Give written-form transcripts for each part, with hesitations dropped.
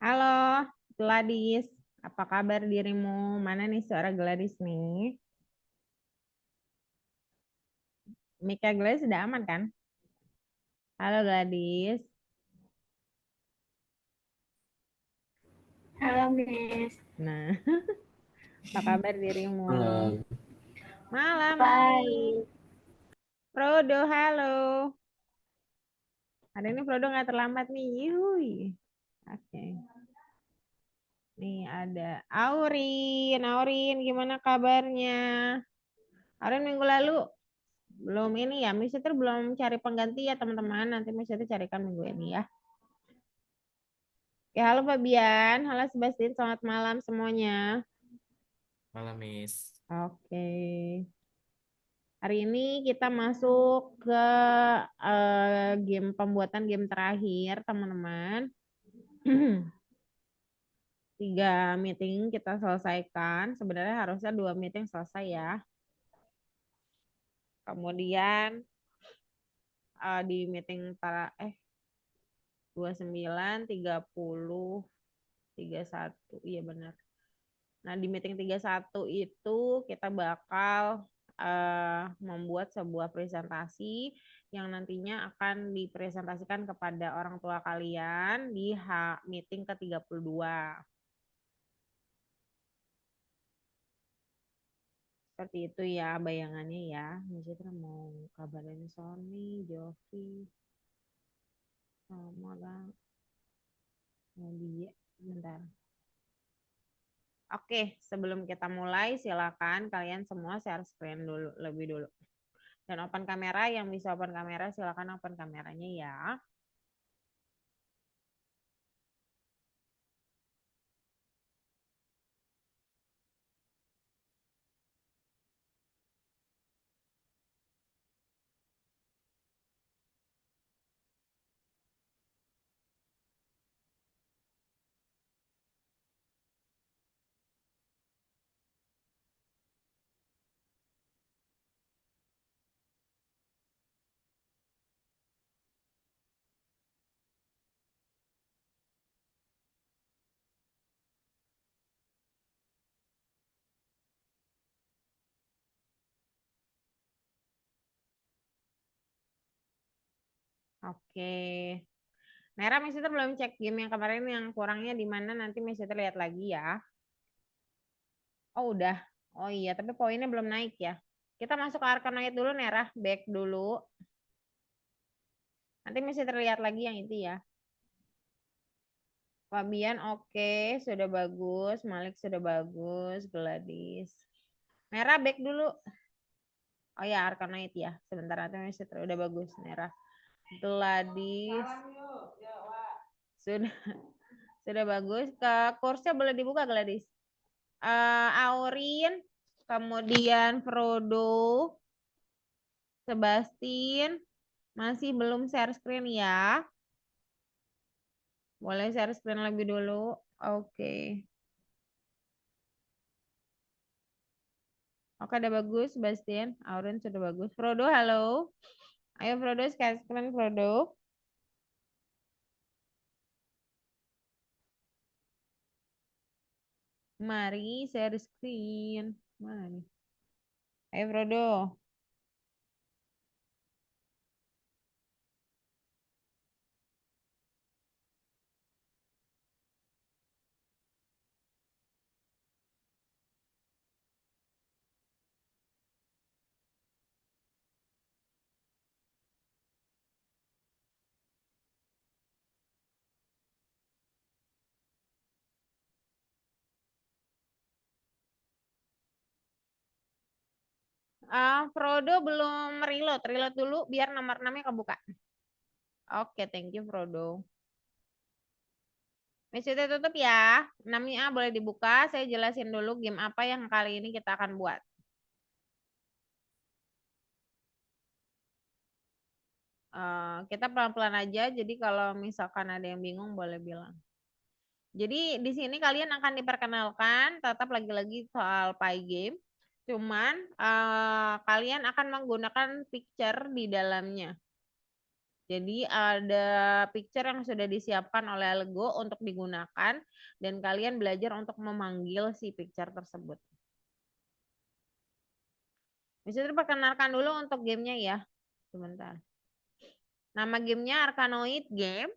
Halo, Gladys. Apa kabar dirimu? Mana nih suara Gladys nih? Mika Gladys sudah aman kan? Halo Gladys. Halo, Miss. Nah, apa kabar dirimu? Malam. Malam nih. Baik. Frodo, halo. Hari ini Frodo nggak terlambat nih. Yuhui. Oke. Nih ada Aurin. Aurin, gimana kabarnya? Aurin minggu lalu belum ini ya. Miss itu belum cari pengganti ya teman-teman. Nanti Miss itu carikan minggu ini ya. Ya, halo Fabian, halo Sebastian, selamat malam semuanya. Malam, Miss. Oke, hari ini kita masuk ke game pembuatan game terakhir, teman-teman. Tiga meeting kita selesaikan. Sebenarnya harusnya dua meeting selesai ya. Kemudian di meeting para 29, 30, 31, iya benar. Nah, di meeting 31 itu kita bakal membuat sebuah presentasi yang nantinya akan dipresentasikan kepada orang tua kalian di meeting ke-32. Seperti itu ya bayangannya ya. Misalnya mau kabarin Sony, Jovi, sama dia. Bentar. Oke, sebelum kita mulai, silakan kalian semua share screen dulu, lebih dulu. Dan open kamera, yang bisa open kamera, silakan open kameranya ya. Oke. Merah Miss itu belum cek game yang kemarin yang kurangnya di mana, nanti Miss itu lihat lagi ya. Oh udah. Oh iya, tapi poinnya belum naik ya. Kita masuk ke Arcanite dulu, Merah. Back dulu. Nanti Miss itu lihat lagi yang itu ya. Fabian oke, sudah bagus. Malik sudah bagus. Gladys. Merah back dulu. Oh ya, Arcanite ya. Sebentar nanti Miss itu udah bagus, Merah. Gladys. Sudah sudah bagus. Ke kursnya boleh dibuka Gladys. Aurin, kemudian Frodo, Sebastian, masih belum share screen ya. Boleh share screen lebih dulu. Oke. Oke, udah bagus, Sebastian. Aurin sudah bagus. Frodo, halo. Ayo Frodo, share screen Frodo. Mari share screen. Mana nih? Ayo Frodo. Frodo belum reload. Reload dulu biar nomor 6-nya kebuka. Oke, thank you Frodo. Messenger tutup ya. 6-nya boleh dibuka. Saya jelasin dulu game apa yang kali ini kita akan buat. Kita pelan-pelan aja. Jadi kalau misalkan ada yang bingung boleh bilang. Jadi di sini kalian akan diperkenalkan tetap lagi-lagi soal Pi game. Cuman kalian akan menggunakan picture di dalamnya. Jadi ada picture yang sudah disiapkan oleh Lego untuk digunakan dan kalian belajar untuk memanggil si picture tersebut. Bisa perkenalkan dulu untuk gamenya ya. Sebentar. Nama gamenya Arkanoid Game.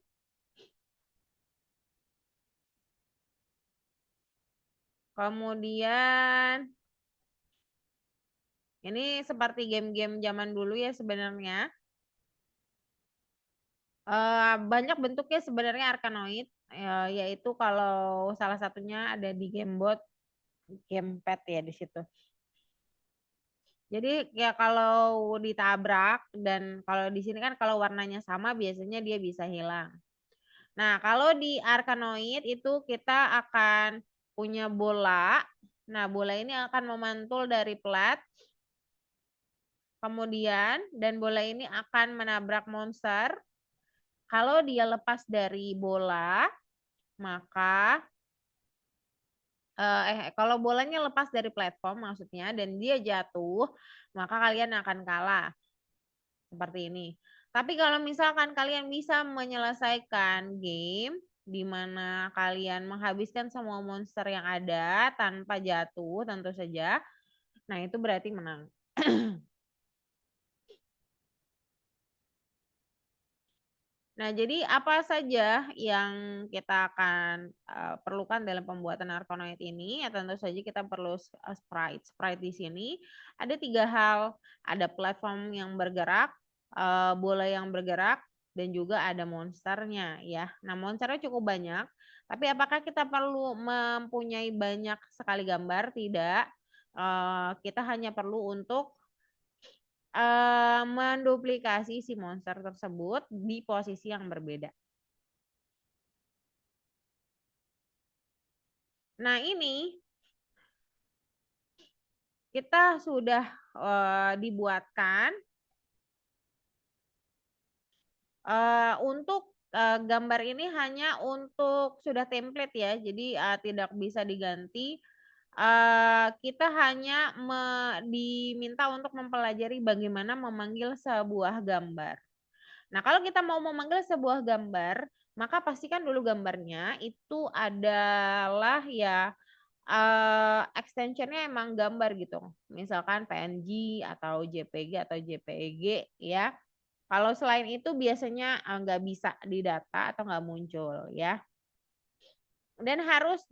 Kemudian ini seperti game-game zaman dulu ya sebenarnya. Banyak bentuknya sebenarnya Arkanoid, yaitu kalau salah satunya ada di gamebot, gamepad ya di situ. Jadi ya kalau ditabrak dan kalau di sini kan kalau warnanya sama biasanya dia bisa hilang. Nah, kalau di Arkanoid itu kita akan punya bola. Nah, bola ini akan memantul dari plat. Kemudian dan bola ini akan menabrak monster. Kalau dia lepas dari bola, maka kalau bolanya lepas dari platform maksudnya dan dia jatuh, maka kalian akan kalah. Seperti ini. Tapi kalau misalkan kalian bisa menyelesaikan game di mana kalian menghabiskan semua monster yang ada tanpa jatuh tentu saja, nah itu berarti menang. Nah, jadi apa saja yang kita akan perlukan dalam pembuatan Arkanoid ini? Ya, tentu saja kita perlu sprite. Sprite di sini ada 3 hal. Ada platform yang bergerak, bola yang bergerak, dan juga ada monsternya ya. Nah, monsternya cukup banyak. Tapi apakah kita perlu mempunyai banyak sekali gambar? Tidak. Kita hanya perlu untuk menduplikasi si monster tersebut di posisi yang berbeda. Nah, ini kita sudah dibuatkan untuk gambar ini hanya untuk sudah template ya, jadi tidak bisa diganti. Kita hanya diminta untuk mempelajari bagaimana memanggil sebuah gambar. Nah, kalau kita mau memanggil sebuah gambar, maka pastikan dulu gambarnya itu adalah ya extensionnya emang gambar gitu. Misalkan PNG atau JPG atau JPEG ya. Kalau selain itu biasanya nggak bisa didata atau nggak muncul ya. Dan harus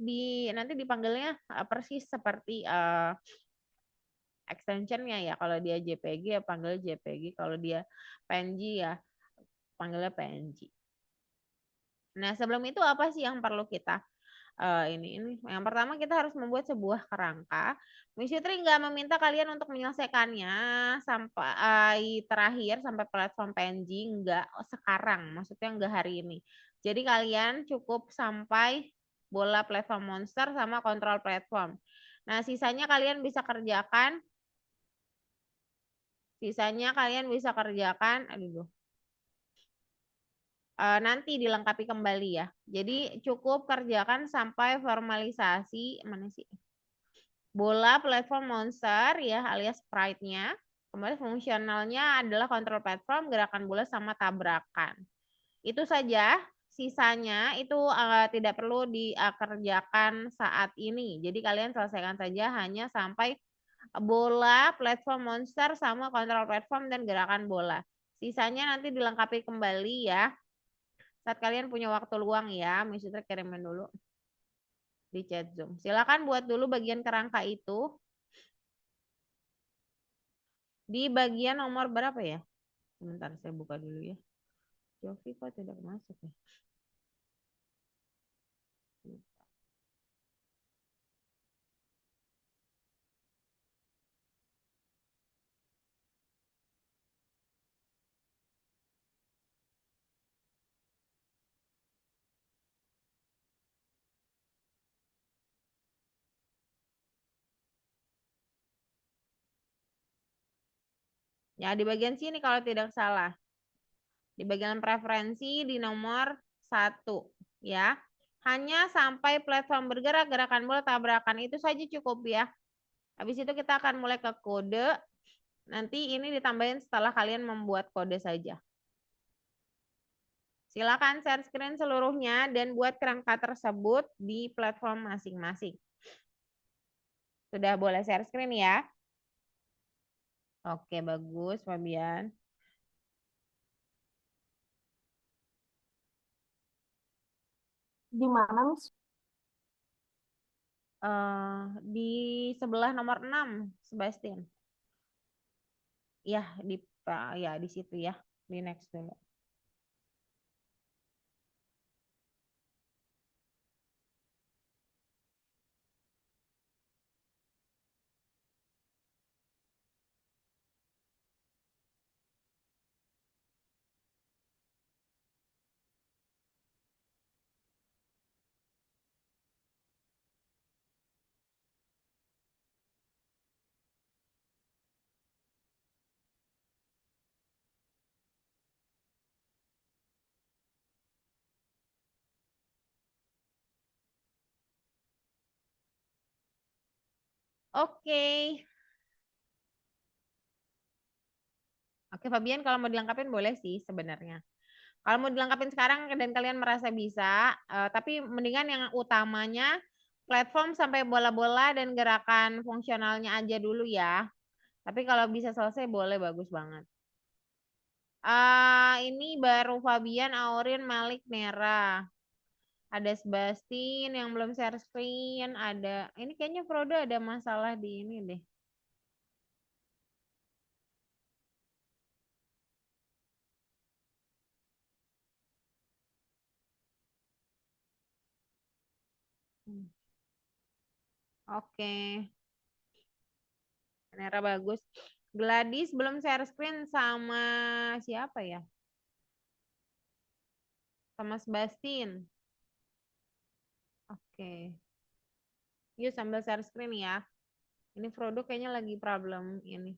nanti dipanggilnya persis seperti extensionnya ya. Kalau dia JPG ya panggil JPG. Kalau dia PNG ya panggilnya PNG. Nah, sebelum itu apa sih yang perlu kita ini yang pertama kita harus membuat sebuah kerangka. Miss Fitri nggak meminta kalian untuk menyelesaikannya sampai terakhir sampai platform PNG, nggak sekarang, maksudnya nggak hari ini. Jadi kalian cukup sampai bola platform monster sama kontrol platform. Nah, sisanya kalian bisa kerjakan aduh nanti dilengkapi kembali ya. Jadi cukup kerjakan sampai formalisasi mana sih? Bola platform monster ya alias sprite-nya. Kemudian fungsionalnya adalah kontrol platform, gerakan bola sama tabrakan. Itu saja. Sisanya itu tidak perlu dikerjakan saat ini. Jadi kalian selesaikan saja hanya sampai bola, platform monster, sama kontrol platform dan gerakan bola. Sisanya nanti dilengkapi kembali ya. Saat kalian punya waktu luang ya, misalnya kirimin dulu di chat Zoom. Silakan buat dulu bagian kerangka itu. Di bagian nomor berapa ya? Sebentar saya buka dulu ya. Jovi kok tidak masuk ya? Ya, di bagian sini kalau tidak salah. Di bagian preferensi di nomor 1 ya. Hanya sampai platform bergerak, gerakan bola, tabrakan itu saja cukup ya. Habis itu kita akan mulai ke kode. Nanti ini ditambahin setelah kalian membuat kode saja. Silakan share screen seluruhnya dan buat kerangka tersebut di platform masing-masing. Sudah boleh share screen ya? Oke, bagus, Fabian. Di mana, Miss? Di sebelah nomor 6, Sebastian. Ya, ya di situ ya. Di next dulu. Oke. Oke, Fabian, kalau mau dilengkapin boleh sih sebenarnya. Kalau mau dilengkapin sekarang dan kalian merasa bisa, tapi mendingan yang utamanya platform sampai bola-bola dan gerakan fungsionalnya aja dulu ya. Tapi kalau bisa selesai boleh, bagus banget. Ini baru Fabian, Aurin, Malik, Nera. Ada Sebastian yang belum share screen. Ini kayaknya Frodo ada masalah di ini deh. Oke, Nera bagus. Gladys belum share screen sama siapa ya? Sama Sebastian. Oke. Yuk sambil share screen ya. Ini Frodo kayaknya lagi problem ini.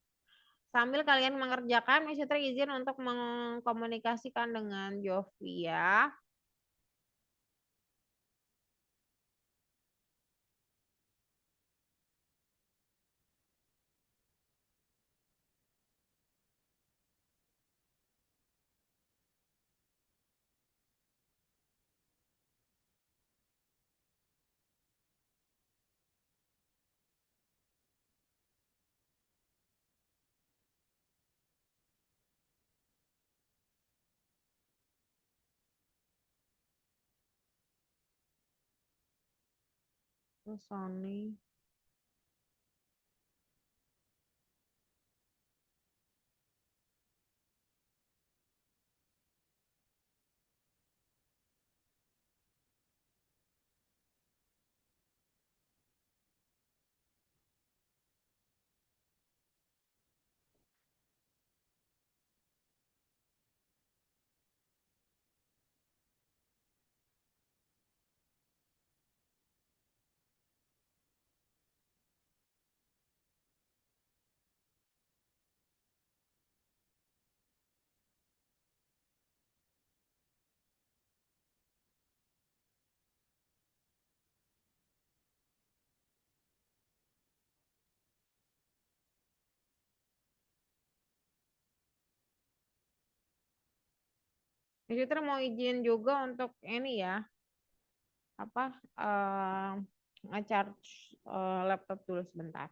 Sambil kalian mengerjakan, Miss Citra izin untuk mengkomunikasikan dengan Jovi ya. Sony. Miss Citra mau izin juga untuk ini ya. Apa? Nge-charge laptop dulu sebentar.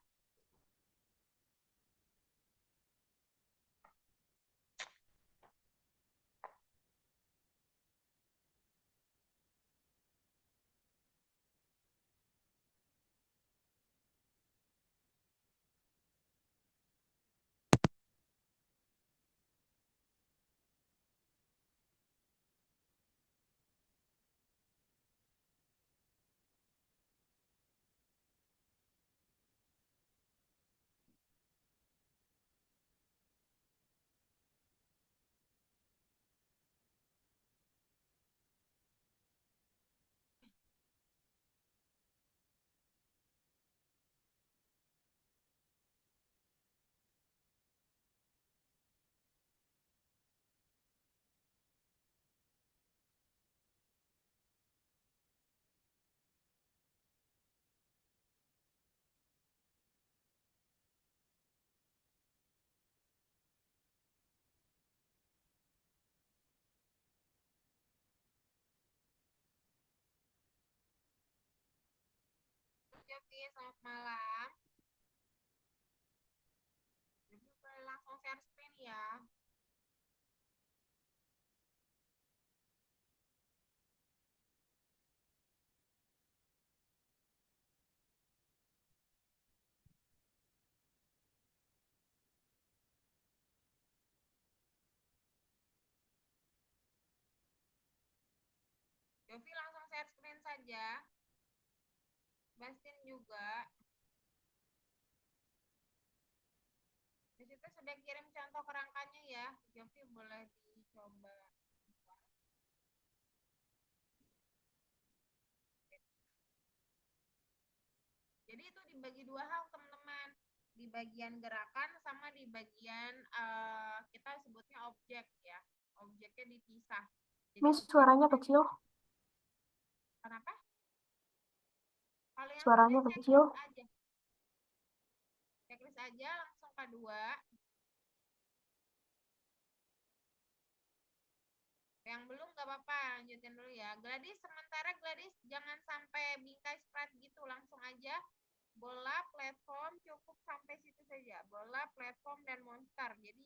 Jovi, selamat malam. Jovi boleh langsung share screen ya. Jovi langsung share screen saja. Bastin juga. Di situ sudah kirim contoh kerangkanya ya. Jovi boleh dicoba. Jadi itu dibagi dua hal teman-teman. Di bagian gerakan sama di bagian kita sebutnya objek ya. Objeknya dipisah. Jadi Miss, suaranya kecil. kenapa? Kalau yang Suaranya sudah kecil. checklist aja. Checklist aja langsung K2. Yang belum gak apa-apa, lanjutin dulu ya. Gladys, sementara Gladys jangan sampai bingkai sprite gitu, langsung aja bola, platform, cukup sampai situ saja. Bola, platform, dan monster. Jadi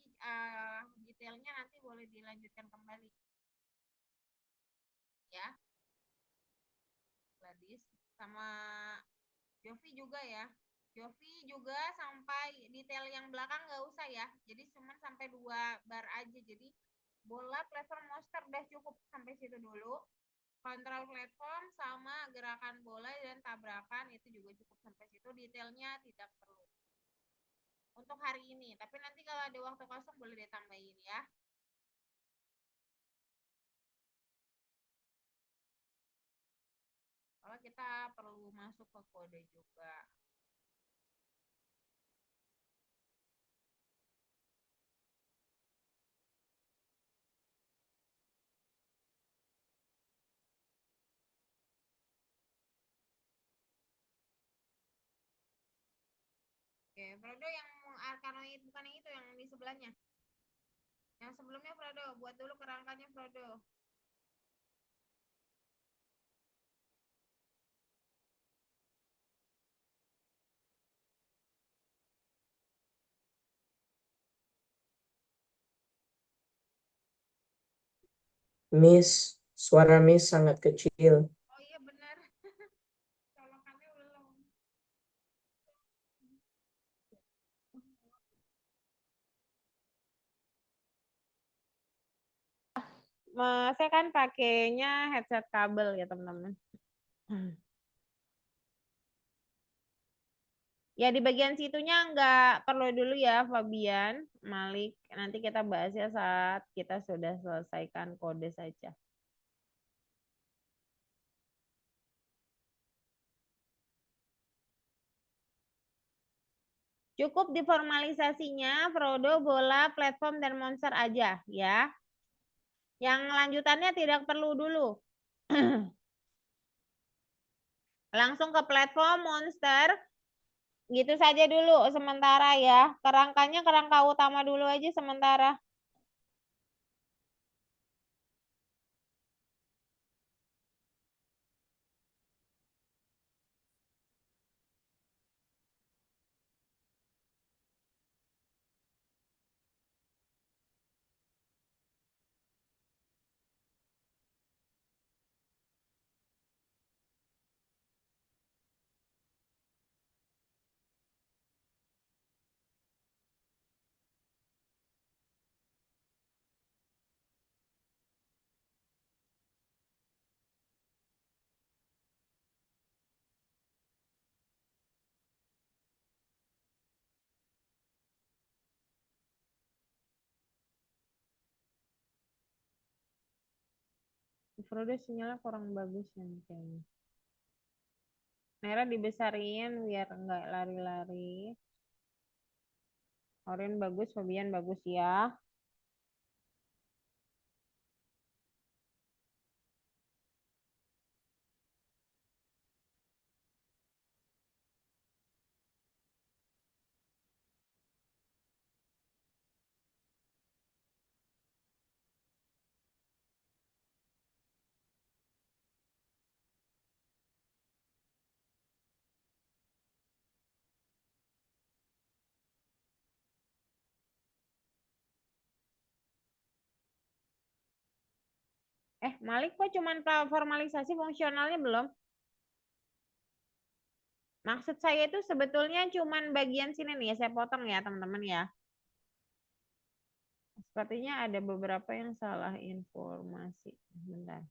detailnya nanti boleh dilanjutkan kembali. Ya, Gladys. Sama Jovi juga ya. Jovi juga sampai detail yang belakang nggak usah ya. Jadi cuma sampai 2 bar aja. Jadi bola, platform, monster udah cukup sampai situ dulu. Kontrol platform sama gerakan bola dan tabrakan itu juga cukup sampai situ. Detailnya tidak perlu untuk hari ini. Tapi nanti kalau ada waktu kosong boleh ditambahin ya. Kalau kita perlu masuk ke kode juga. Oke, Frodo yang arkanoid bukan yang itu, yang di sebelahnya. Yang sebelumnya Frodo, buat dulu kerangkanya Frodo. Miss, suara Miss sangat kecil. Oh iya benar. Colokannya belum. Saya kan pakainya headset kabel ya teman-teman. Ya di bagian situnya nggak perlu dulu ya Fabian, Malik. Nanti kita bahasnya saat kita sudah selesaikan kode saja. Cukup diformalisasinya Frodo, bola, platform, dan monster aja ya. Yang lanjutannya tidak perlu dulu. Langsung ke platform, monster. Gitu saja dulu sementara ya. Kerangkanya kerangka utama dulu aja sementara. Frodo sinyalnya kurang bagus ya kayaknya. Merah dibesarin biar nggak lari-lari. Oren bagus, Fabian bagus ya. Malik kok cuman formalisasi fungsionalnya belum? Maksud saya itu sebetulnya cuman bagian sini nih ya, saya potong ya teman-teman ya. Sepertinya ada beberapa yang salah informasi. Bentar.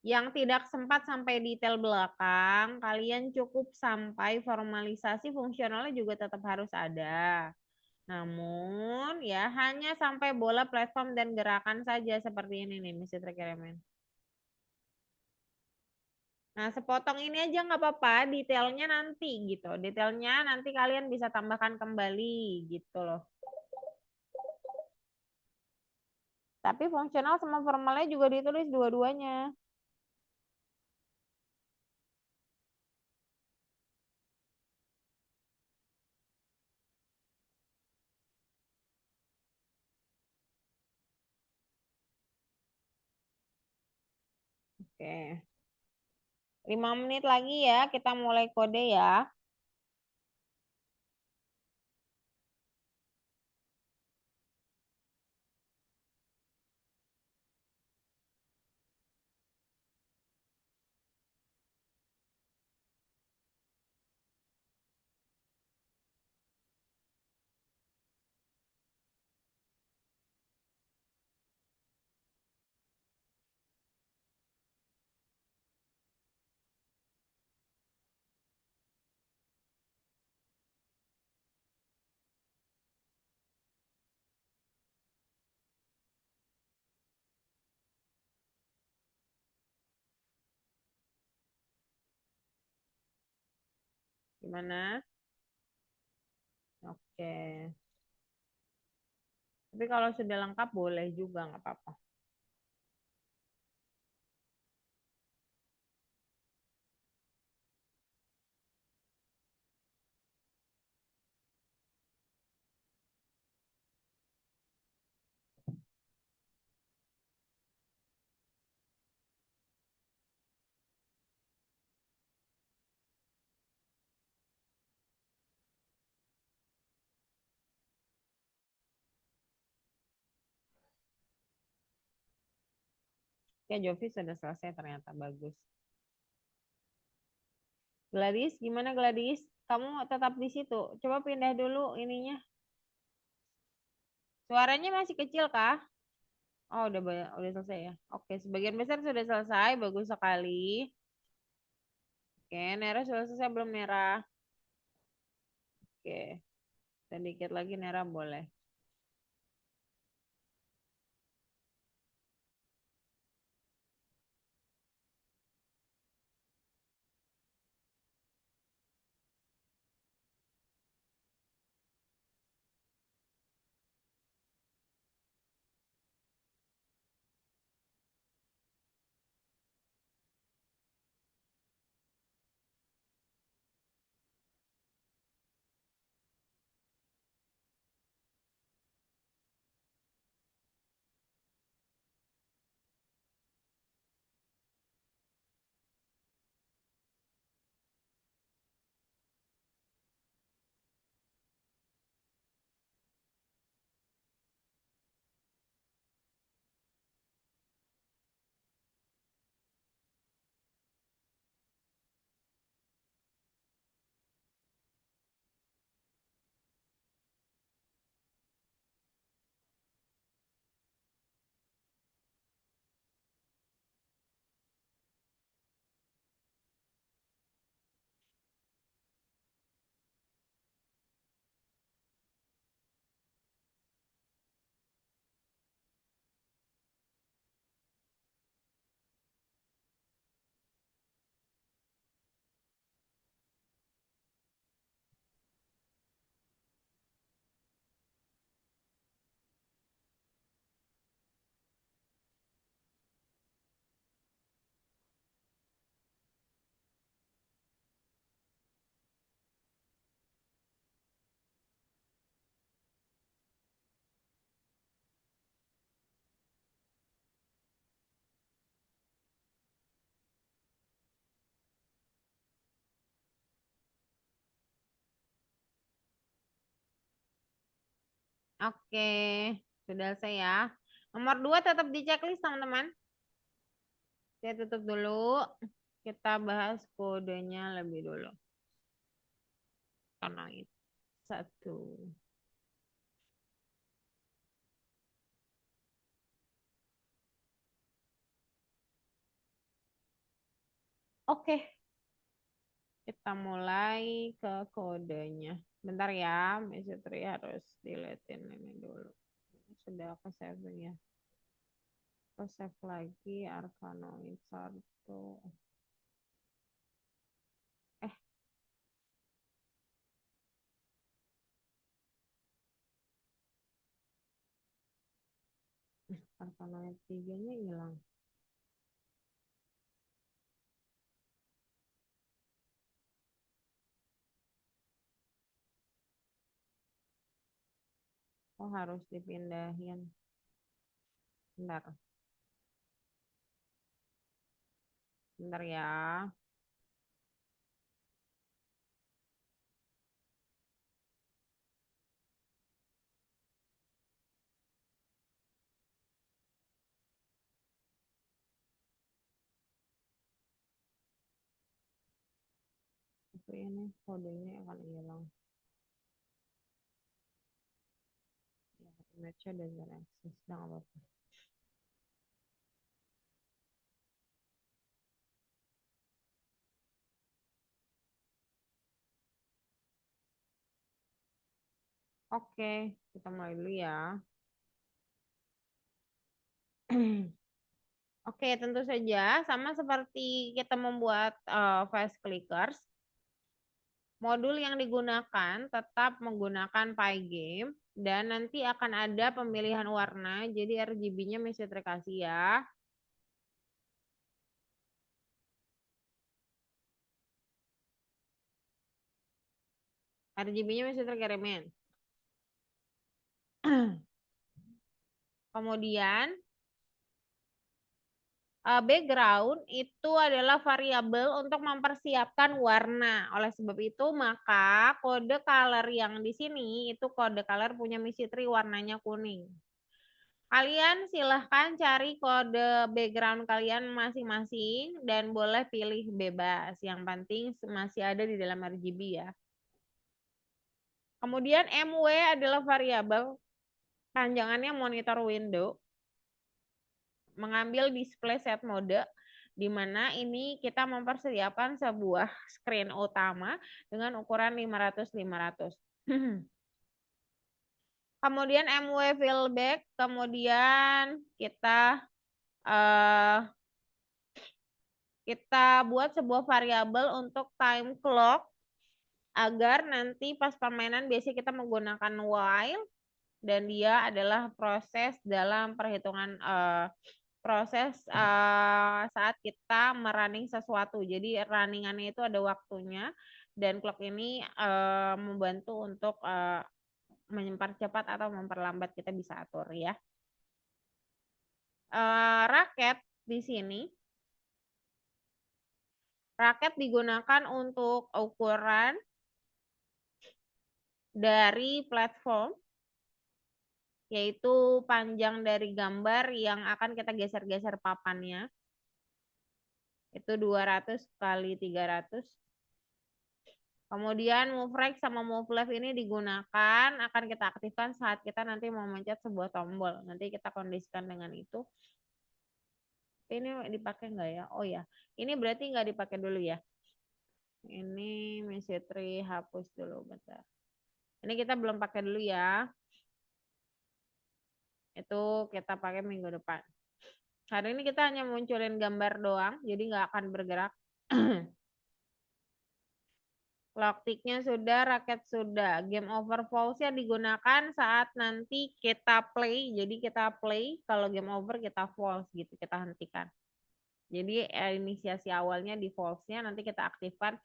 Yang tidak sempat sampai detail belakang, kalian cukup sampai formalisasi fungsionalnya juga tetap harus ada. Namun ya hanya sampai bola platform dan gerakan saja seperti ini nih Mr. Requirement. Nah sepotong ini aja nggak apa-apa, detailnya nanti gitu. Detailnya nanti kalian bisa tambahkan kembali gitu loh. Tapi fungsional sama formalnya juga ditulis dua-duanya. Oke. 5 menit lagi ya, kita mulai kode ya. Gimana? Oke. Tapi kalau sudah lengkap boleh juga, nggak apa-apa. Ya, Jovi sudah selesai ternyata bagus. Gladys, gimana Gladys? Kamu tetap di situ. Coba pindah dulu ininya. Suaranya masih kecil kah? Oh, udah selesai ya. Oke, sebagian besar sudah selesai. Bagus sekali. Oke, Nera sudah selesai belum Nera? Oke, sedikit lagi Nera boleh. Oke, sudah selesai ya. Nomor 2 tetap di checklist teman-teman. Saya tutup dulu. Kita bahas kodenya lebih dulu. Karena itu 1. Oke. Kita mulai ke kodenya. Bentar ya, Mesutri harus deletein ini dulu. Sudah aku save ya. Aku save lagi Arkanoid 1. Arkanoid 3-nya hilang. Oh, harus dipindahin. Bentar. Bentar ya. Tapi ini kodenya akan hilang. Ya, image-nya doesn't exist. Nah, apa-apa. Oke, kita mulai dulu ya. Oke, tentu saja sama seperti kita membuat fast clickers, modul yang digunakan tetap menggunakan Pygame dan nanti akan ada pemilihan warna, jadi RGB-nya mesti terkasih ya. RGB-nya mesti terkirimin. Kemudian background itu adalah variabel untuk mempersiapkan warna. Oleh sebab itu, maka kode color yang di sini itu kode color punya Mesutri warnanya kuning. Kalian silahkan cari kode background kalian masing-masing dan boleh pilih bebas. Yang penting masih ada di dalam RGB ya. Kemudian MW adalah variabel panjangannya monitor window. Mengambil display set mode, di mana ini kita mempersiapkan sebuah screen utama dengan ukuran 500-500. Kemudian MW fillback, kemudian kita buat sebuah variabel untuk time clock agar nanti pas permainan biasanya kita menggunakan while dan dia adalah proses dalam perhitungan proses saat kita merunning sesuatu. Jadi runningannya itu ada waktunya dan clock ini membantu untuk mempercepat atau memperlambat, kita bisa atur ya. Raket di sini. Raket digunakan untuk ukuran dari platform, yaitu panjang dari gambar yang akan kita geser-geser papannya. Itu 200 kali 300. Kemudian move right sama move left ini digunakan, akan kita aktifkan saat kita nanti mau mencet sebuah tombol. Nanti kita kondisikan dengan itu. Ini dipakai nggak ya? Oh ya, ini berarti nggak dipakai dulu ya. Ini Mesutri hapus dulu bentar. Ini kita belum pakai dulu ya. Itu kita pakai minggu depan. Hari ini kita hanya munculin gambar doang, jadi nggak akan bergerak. Clock tick-nya sudah, raket sudah. Game over false-nya digunakan saat nanti kita play. Jadi kita play, kalau game over kita false gitu, kita hentikan. Jadi inisiasi awalnya di false-nya, nanti kita aktifkan.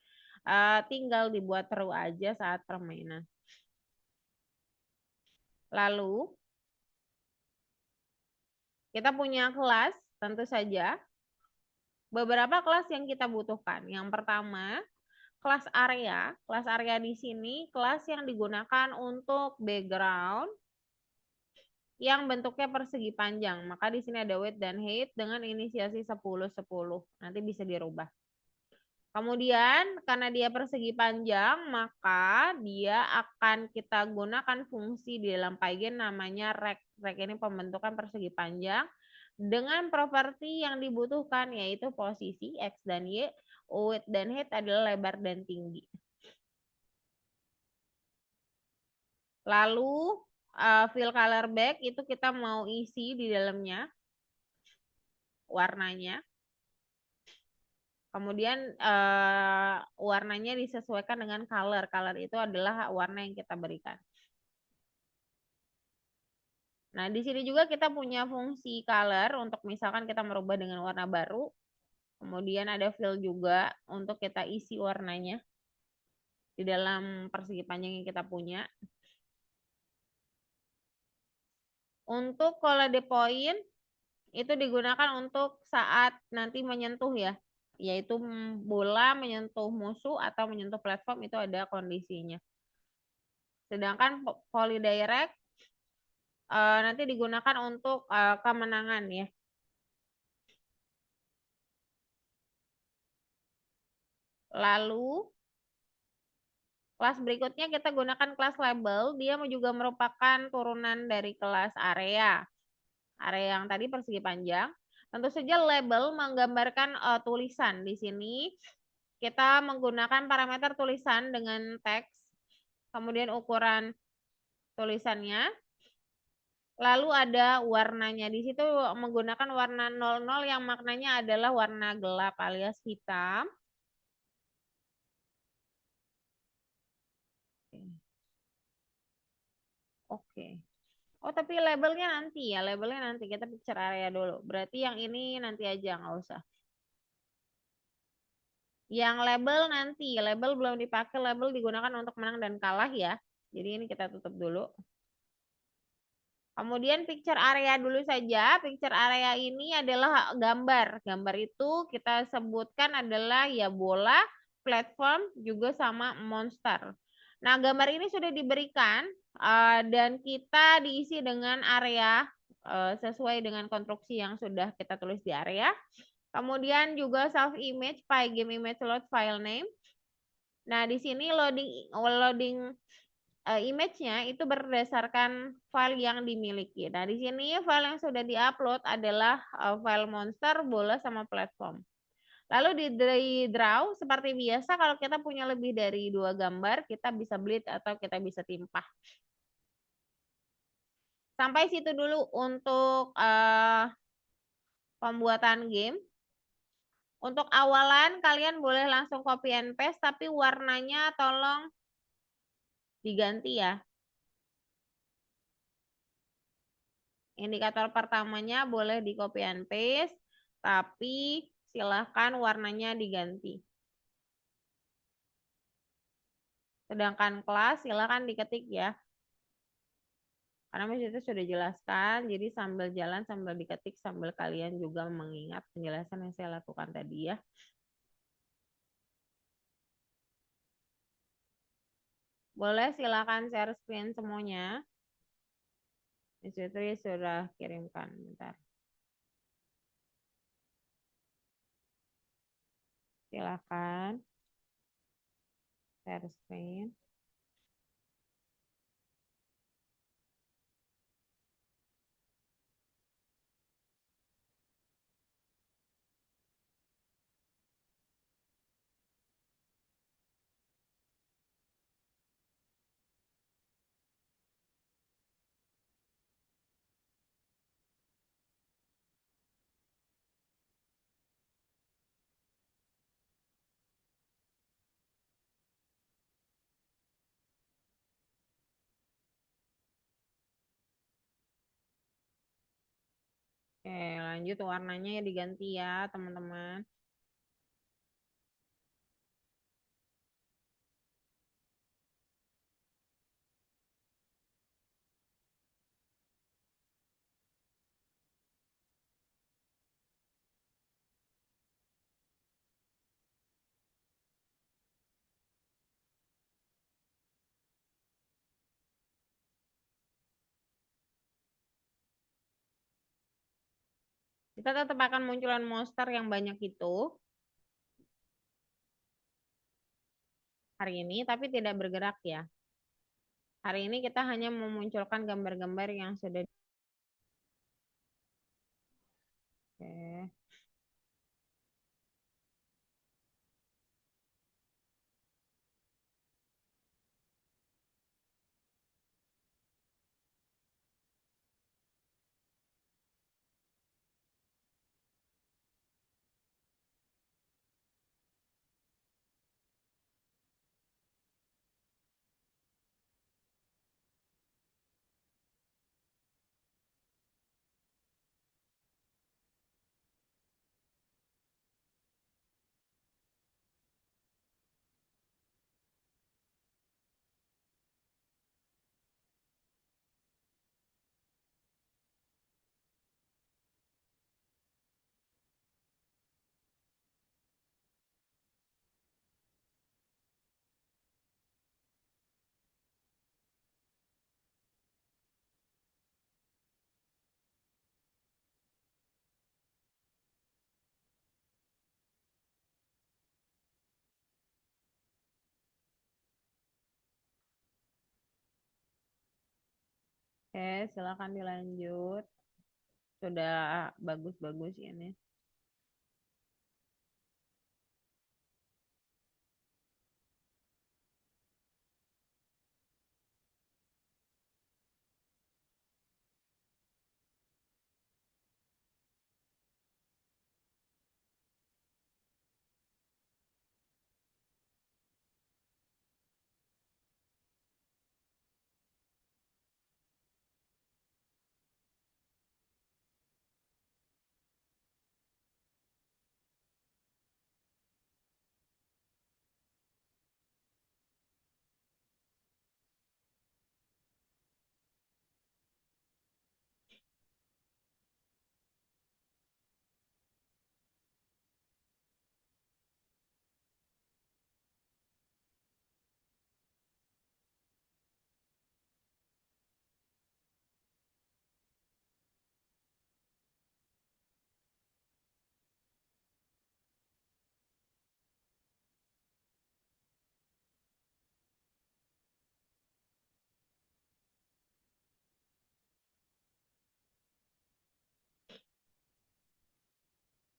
Tinggal dibuat true aja saat permainan. Lalu, kita punya kelas, tentu saja. Beberapa kelas yang kita butuhkan. Yang pertama, kelas area. Kelas area di sini kelas yang digunakan untuk background yang bentuknya persegi panjang. Maka di sini ada weight dan height dengan inisiasi 10-10. Nanti bisa dirubah. Kemudian karena dia persegi panjang, maka dia akan kita gunakan fungsi di dalam Python namanya rect. Rect ini pembentukan persegi panjang dengan properti yang dibutuhkan yaitu posisi X dan Y, width dan height adalah lebar dan tinggi. Lalu fill color back itu kita mau isi di dalamnya warnanya. Kemudian warnanya disesuaikan dengan color. Color itu adalah warna yang kita berikan. Nah, di sini juga kita punya fungsi color untuk misalkan kita merubah dengan warna baru. Kemudian ada fill juga untuk kita isi warnanya di dalam persegi panjang yang kita punya. Untuk color point itu digunakan untuk saat nanti menyentuh ya, yaitu bola menyentuh musuh atau menyentuh platform itu ada kondisinya. Sedangkan polydirect nanti digunakan untuk kemenangan ya. Lalu kelas berikutnya kita gunakan kelas label, dia juga merupakan turunan dari kelas area. Area yang tadi persegi panjang. Tentu saja label menggambarkan tulisan. Di sini kita menggunakan parameter tulisan dengan teks, kemudian ukuran tulisannya. Lalu ada warnanya. Di situ menggunakan warna 00 yang maknanya adalah warna gelap alias hitam. Oke. Oh, tapi labelnya nanti ya. Labelnya nanti. Kita picture area dulu. Berarti yang ini nanti aja, nggak usah. Yang label nanti. Label belum dipakai. Label digunakan untuk menang dan kalah ya. Jadi ini kita tutup dulu. Kemudian picture area dulu saja. Picture area ini adalah gambar. Gambar itu kita sebutkan adalah ya bola, platform, juga sama monster. Nah, gambar ini sudah diberikan dan kita diisi dengan area sesuai dengan konstruksi yang sudah kita tulis di area. Kemudian juga self image, pygame image load file name. Nah, di sini loading image-nya itu berdasarkan file yang dimiliki. Nah, di sini file yang sudah diupload adalah file monster, bola, sama platform. Lalu di draw seperti biasa kalau kita punya lebih dari 2 gambar, kita bisa bleed atau kita bisa timpah. Sampai situ dulu untuk pembuatan game. Untuk awalan kalian boleh langsung copy and paste, tapi warnanya tolong diganti ya. Indikator pertamanya boleh di copy and paste, tapi silahkan warnanya diganti. Sedangkan kelas silahkan diketik ya. Karena di situ sudah jelaskan, jadi sambil jalan, sambil diketik, sambil kalian juga mengingat penjelasan yang saya lakukan tadi ya. Boleh silakan share screen semuanya. Di situ ya sudah kirimkan, bentar. Silakan share screen. Oke, lanjut warnanya ya diganti ya, teman-teman. Kita tetap akan munculan monster yang banyak itu hari ini, tapi tidak bergerak ya. Hari ini kita hanya memunculkan gambar-gambar yang sudah. Oke. Oke, silakan dilanjut. Sudah bagus-bagus ini.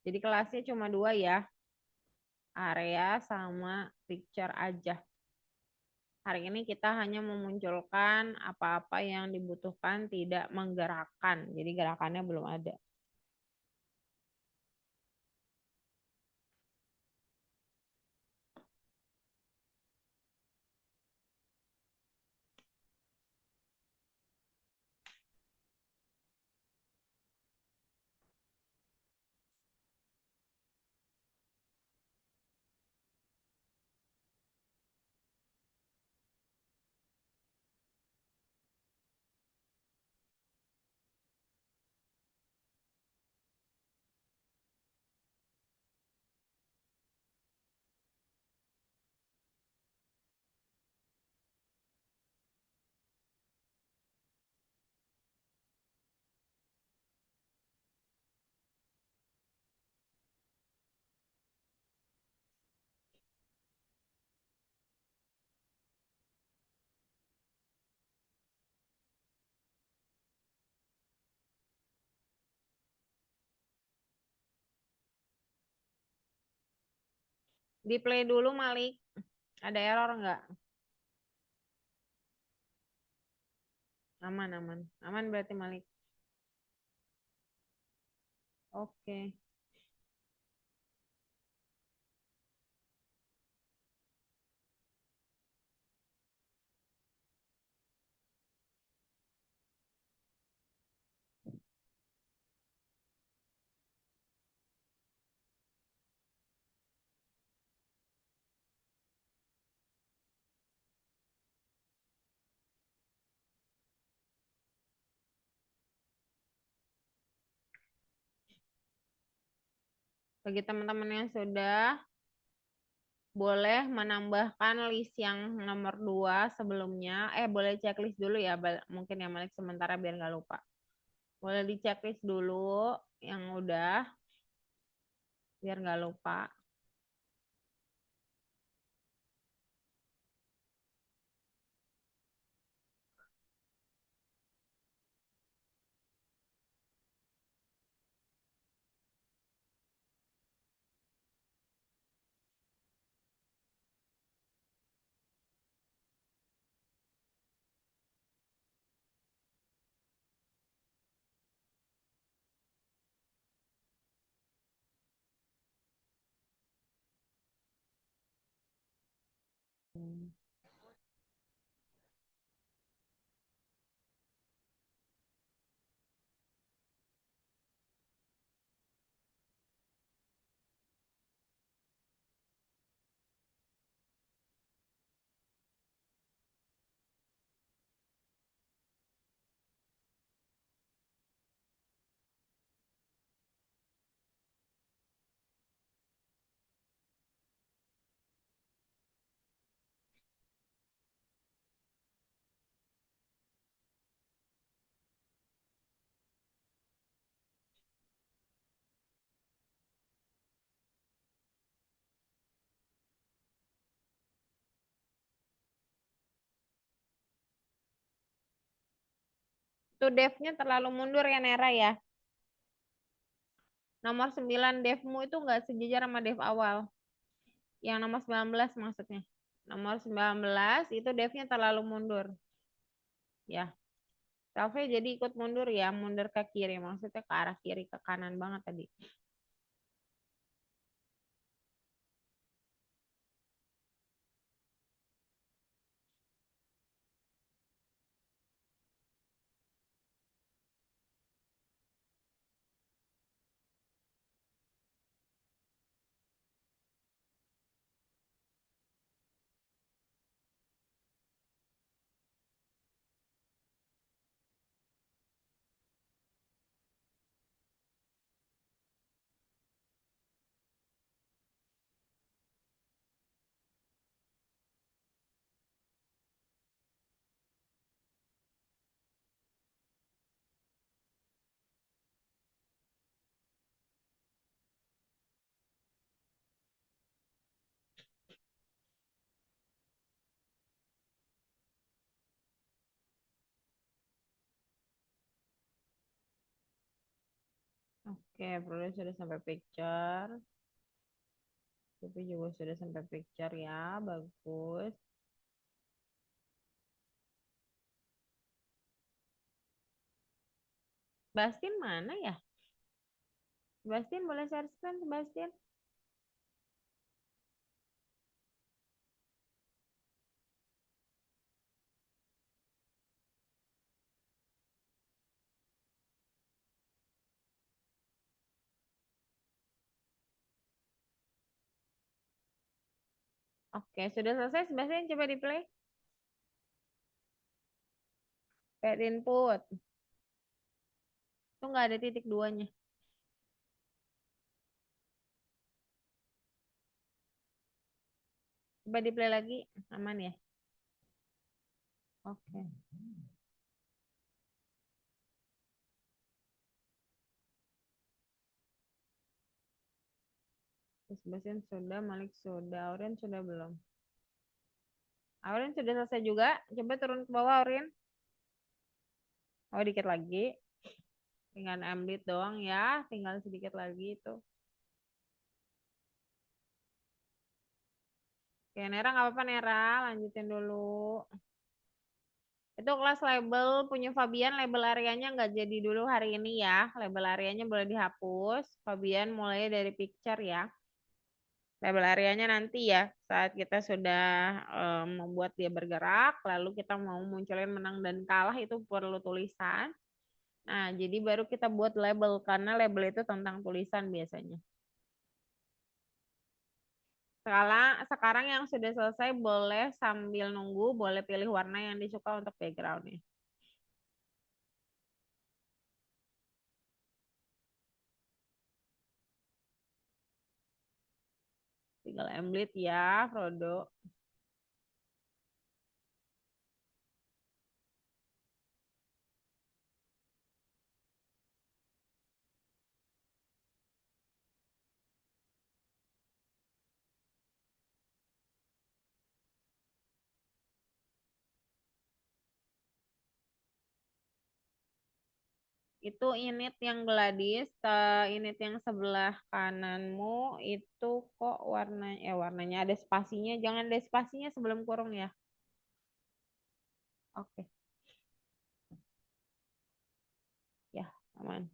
Jadi kelasnya cuma dua ya, area sama picture aja. Hari ini kita hanya memunculkan apa-apa yang dibutuhkan tidak menggerakkan. Jadi gerakannya belum ada. Di play dulu Malik. Ada error nggak? Aman, aman. Aman berarti Malik. Oke. Bagi teman-teman yang sudah, boleh menambahkan list yang nomor 2 sebelumnya. Boleh checklist dulu ya, mungkin ya Malik sementara biar nggak lupa. Boleh di checklist dulu yang udah, biar nggak lupa. Tuh devnya terlalu mundur ya Nera ya. Nomor 9 devmu itu nggak sejajar sama dev awal. Yang nomor 19 maksudnya. Nomor 19 itu devnya terlalu mundur. Ya. Selfie jadi ikut mundur ya, mundur ke kiri. Maksudnya ke arah kiri, ke kanan banget tadi. Oke, Bro sudah sampai picture. Tapi juga sudah sampai picture ya, bagus. Sebastian mana ya? Sebastian boleh share screen, Sebastian? Oke, sudah selesai Sebastian, coba di play. Paid input. Itu nggak ada titik duanya. Coba di play lagi, aman ya? Oke. Sebastian sudah, Malik sudah, Auren sudah belum? Auren sudah selesai juga. Coba turun ke bawah Auren. Oh, dikit lagi. Tinggal ambit doang ya, tinggal sedikit lagi itu. Oke, Nera nggak apa-apa Nera, lanjutin dulu. Itu kelas label punya Fabian, label areanya nggak jadi dulu hari ini ya. Label areanya boleh dihapus. Fabian mulai dari picture ya. Label areanya nanti ya, saat kita sudah membuat dia bergerak, lalu kita mau munculin menang dan kalah itu perlu tulisan. Nah, jadi baru kita buat label, karena label itu tentang tulisan biasanya. Sekarang yang sudah selesai boleh sambil nunggu, boleh pilih warna yang disuka untuk backgroundnya. Tinggal emblit ya, Frodo. Itu init yang Gladys, init yang sebelah kananmu itu kok warnanya ada spasinya. Jangan ada spasinya sebelum kurung ya. Oke. Ya, aman.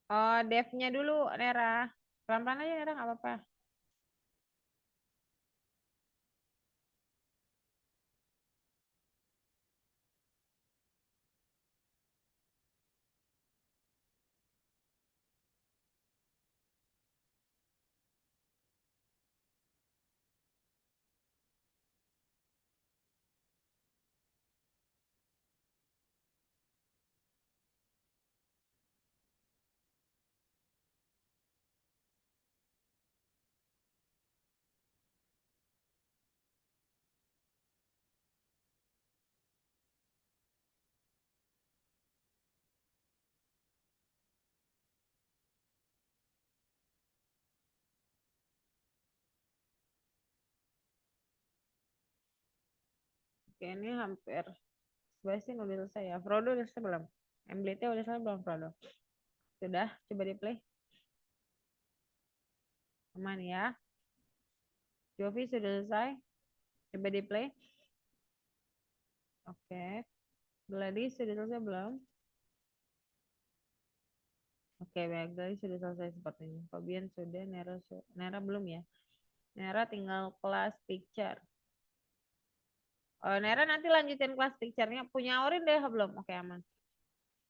Oh, devnya dulu, Nera. Pelan-pelan aja, Nera, nggak apa-apa. Oke, ini hampir. Sebastian udah selesai ya. Frodo udah selesai belum? MBT udah selesai belum, Frodo? Sudah, coba di play. Aman ya. Jovi sudah selesai. Coba di play. Oke. Gladys sudah selesai belum? Oke, baik. Gladys sudah selesai sepertinya. Fabian sudah, Nera belum ya. Nera tinggal kelas picture. Oh, Nera nanti lanjutin kelas picture-nya. Punya Aurin deh belum? Oke, aman.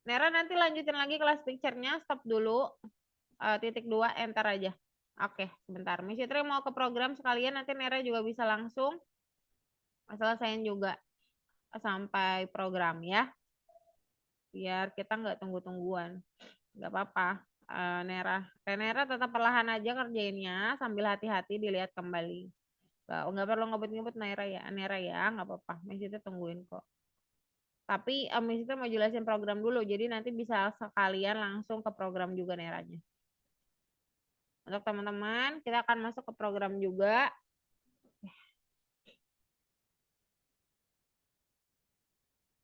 Nera nanti lanjutin lagi kelas picture-nya. Stop dulu. Titik 2, enter aja. Oke, sebentar. Miss Fitri mau ke program sekalian. Nanti Nera juga bisa langsung selesaiin juga sampai program ya. Biar kita nggak tunggu-tungguan. Nggak apa-apa. Nera tetap perlahan aja kerjainnya sambil hati-hati dilihat kembali. Nggak perlu ngebut-ngebut Nera ya, nggak apa-apa. Miss itu tungguin kok. Tapi Miss itu mau jelasin program dulu, jadi nanti bisa sekalian langsung ke program juga Neranya. Untuk teman-teman, kita akan masuk ke program juga.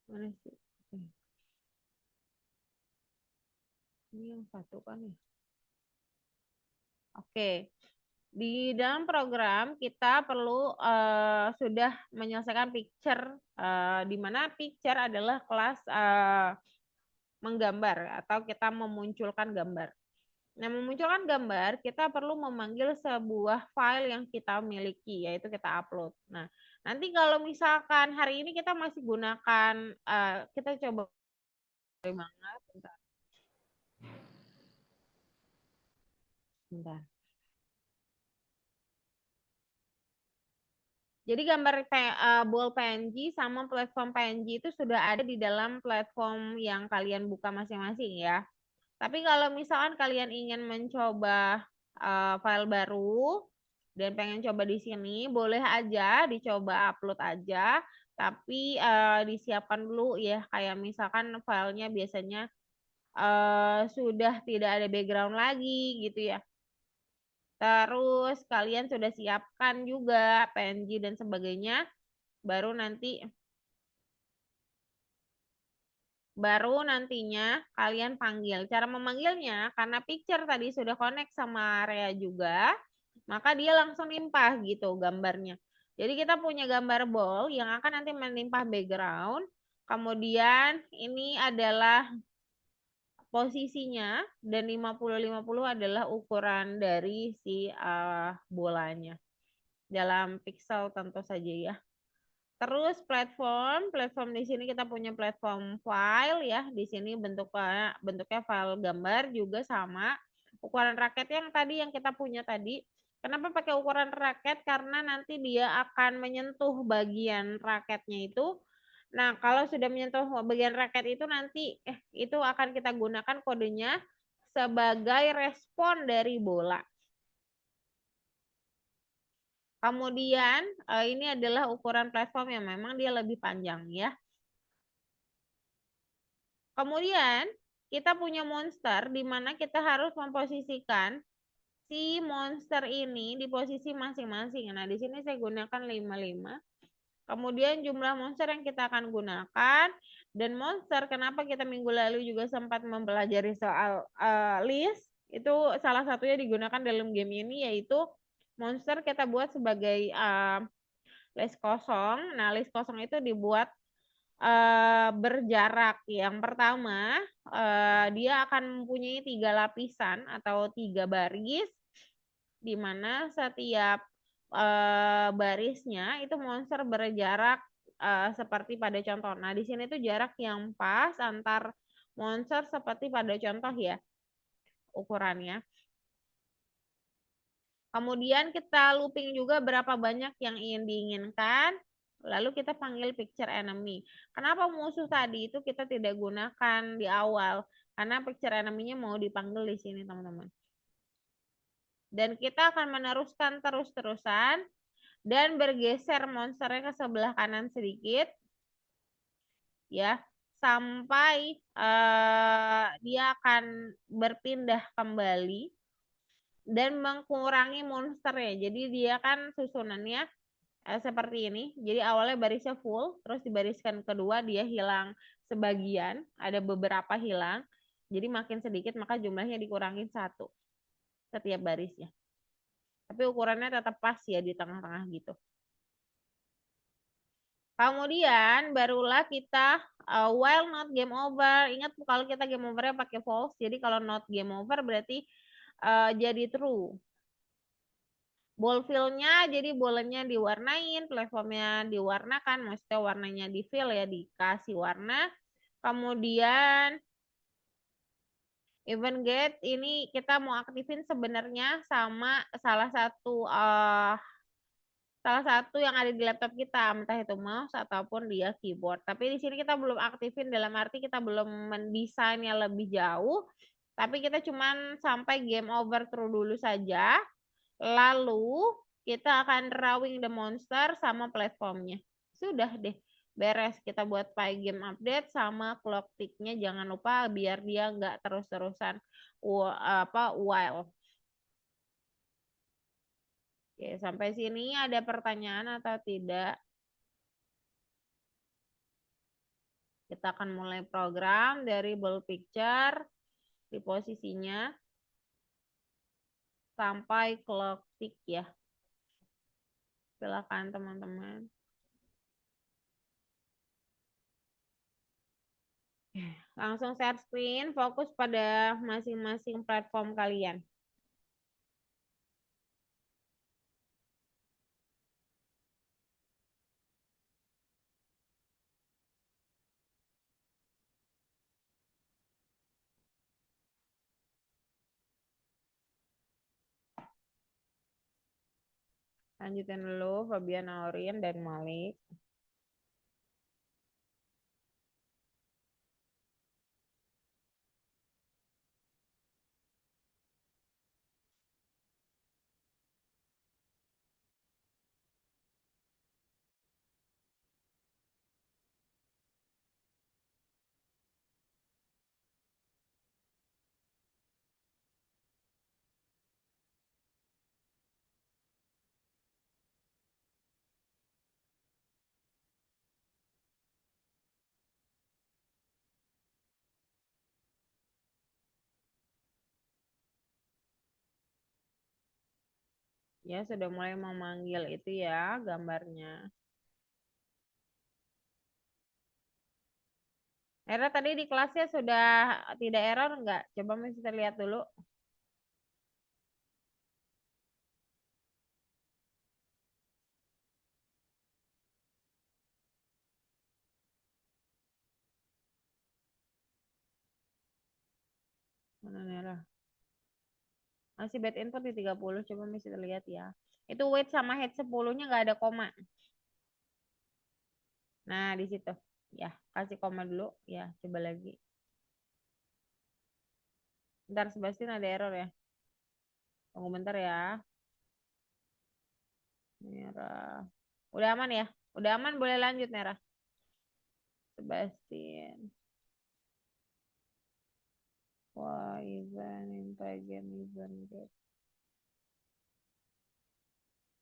Mana sih? Ini yang satu kan ya? Oke. Di dalam program kita perlu sudah menyelesaikan picture, di mana picture adalah kelas menggambar atau kita memunculkan gambar. Nah, memunculkan gambar, kita perlu memanggil sebuah file yang kita miliki, yaitu kita upload. Nah, nanti kalau misalkan hari ini kita masih gunakan, kita coba banget. Bentar. Jadi gambar ball PNG sama platform PNG itu sudah ada di dalam platform yang kalian buka masing-masing ya. Tapi kalau misalkan kalian ingin mencoba file baru dan pengen coba di sini, boleh aja dicoba upload aja. Tapi disiapkan dulu ya, kayak misalkan filenya biasanya sudah tidak ada background lagi gitu ya. Terus kalian sudah siapkan juga PNG dan sebagainya, baru nantinya kalian panggil. Cara memanggilnya, karena picture tadi sudah connect sama area juga, maka dia langsung nimpah gitu gambarnya. Jadi kita punya gambar ball yang akan nanti menimpah background. Kemudian ini adalah posisinya dan 50-50 adalah ukuran dari si bolanya. Dalam pixel tentu saja ya. Terus platform di sini kita punya platform file ya. Di sini bentuknya file gambar juga sama. Ukuran raket yang tadi yang kita punya tadi Kenapa pakai ukuran raket? Karena nanti dia akan menyentuh bagian raketnya itu. Nah, kalau sudah menyentuh bagian raket itu nanti itu akan kita gunakan kodenya sebagai respon dari bola. Kemudian ini adalah ukuran platform yang memang dia lebih panjang ya. Kemudian kita punya monster di mana kita harus memposisikan si monster ini di posisi masing-masing. Nah, di sini saya gunakan 55. Kemudian jumlah monster yang kita akan gunakan dan monster, kenapa kita minggu lalu juga sempat mempelajari soal list, itu salah satunya digunakan dalam game ini yaitu monster kita buat sebagai list kosong. Nah, list kosong itu dibuat berjarak. Yang pertama, dia akan mempunyai 3 lapisan atau 3 baris, di mana setiap barisnya itu monster berjarak seperti pada contoh. Nah, di sini tuh jarak yang pas antar monster seperti pada contoh ya ukurannya. Kemudian kita looping juga berapa banyak yang ingin diinginkan. Lalu kita panggil picture enemy. Kenapa musuh tadi itu kita tidak gunakan di awal? Karena picture enemy-nya mau dipanggil di sini, teman-teman. Dan kita akan meneruskan terus-terusan dan bergeser monsternya ke sebelah kanan sedikit. Ya, sampai dia akan berpindah kembali dan mengurangi monsternya. Jadi dia kan susunannya seperti ini. Jadi awalnya barisnya full, terus di barisan kedua dia hilang sebagian, ada beberapa hilang. Jadi makin sedikit maka jumlahnya dikurangin 1 setiap barisnya. Tapi ukurannya tetap pas ya di tengah-tengah gitu. Kemudian barulah kita while not game over. Ingat kalau kita game overnya pakai false. Jadi kalau not game over berarti jadi true. Ball fill-nya jadi bolanya diwarnain, platformnya diwarnakan, maksudnya warnanya di fill ya, dikasih warna. Kemudian event get ini kita mau aktifin sebenarnya sama salah satu yang ada di laptop kita, entah itu mouse ataupun dia keyboard. Tapi di sini kita belum aktifin dalam arti kita belum mendesainnya lebih jauh, tapi kita cuman sampai game over through dulu saja. Lalu kita akan drawing the monster sama platformnya. Sudah deh, beres. Kita buat Pygame update sama clock tick-nya. Jangan lupa biar dia nggak terus-terusan while. Oke, sampai sini ada pertanyaan atau tidak? Kita akan mulai program dari ball picture di posisinya sampai clock tick ya. Silakan teman-teman. Langsung share screen, fokus pada masing-masing platform kalian. Lanjutin dulu Fabian Aurin dan Malik. Ya, sudah mulai memanggil itu ya gambarnya. Error tadi di kelasnya sudah tidak error enggak? Coba kita lihat dulu. Mana error? Masih bad input di 30. Coba mesti lihat ya. Itu weight sama head 10-nya nggak ada koma. Nah, di situ. Ya, kasih koma dulu. Ya, coba lagi. Bentar, Sebastian ada error ya. Tunggu bentar ya. Merah. Udah aman ya? Udah aman, boleh lanjut merah. Sebastian. Wah, even integer even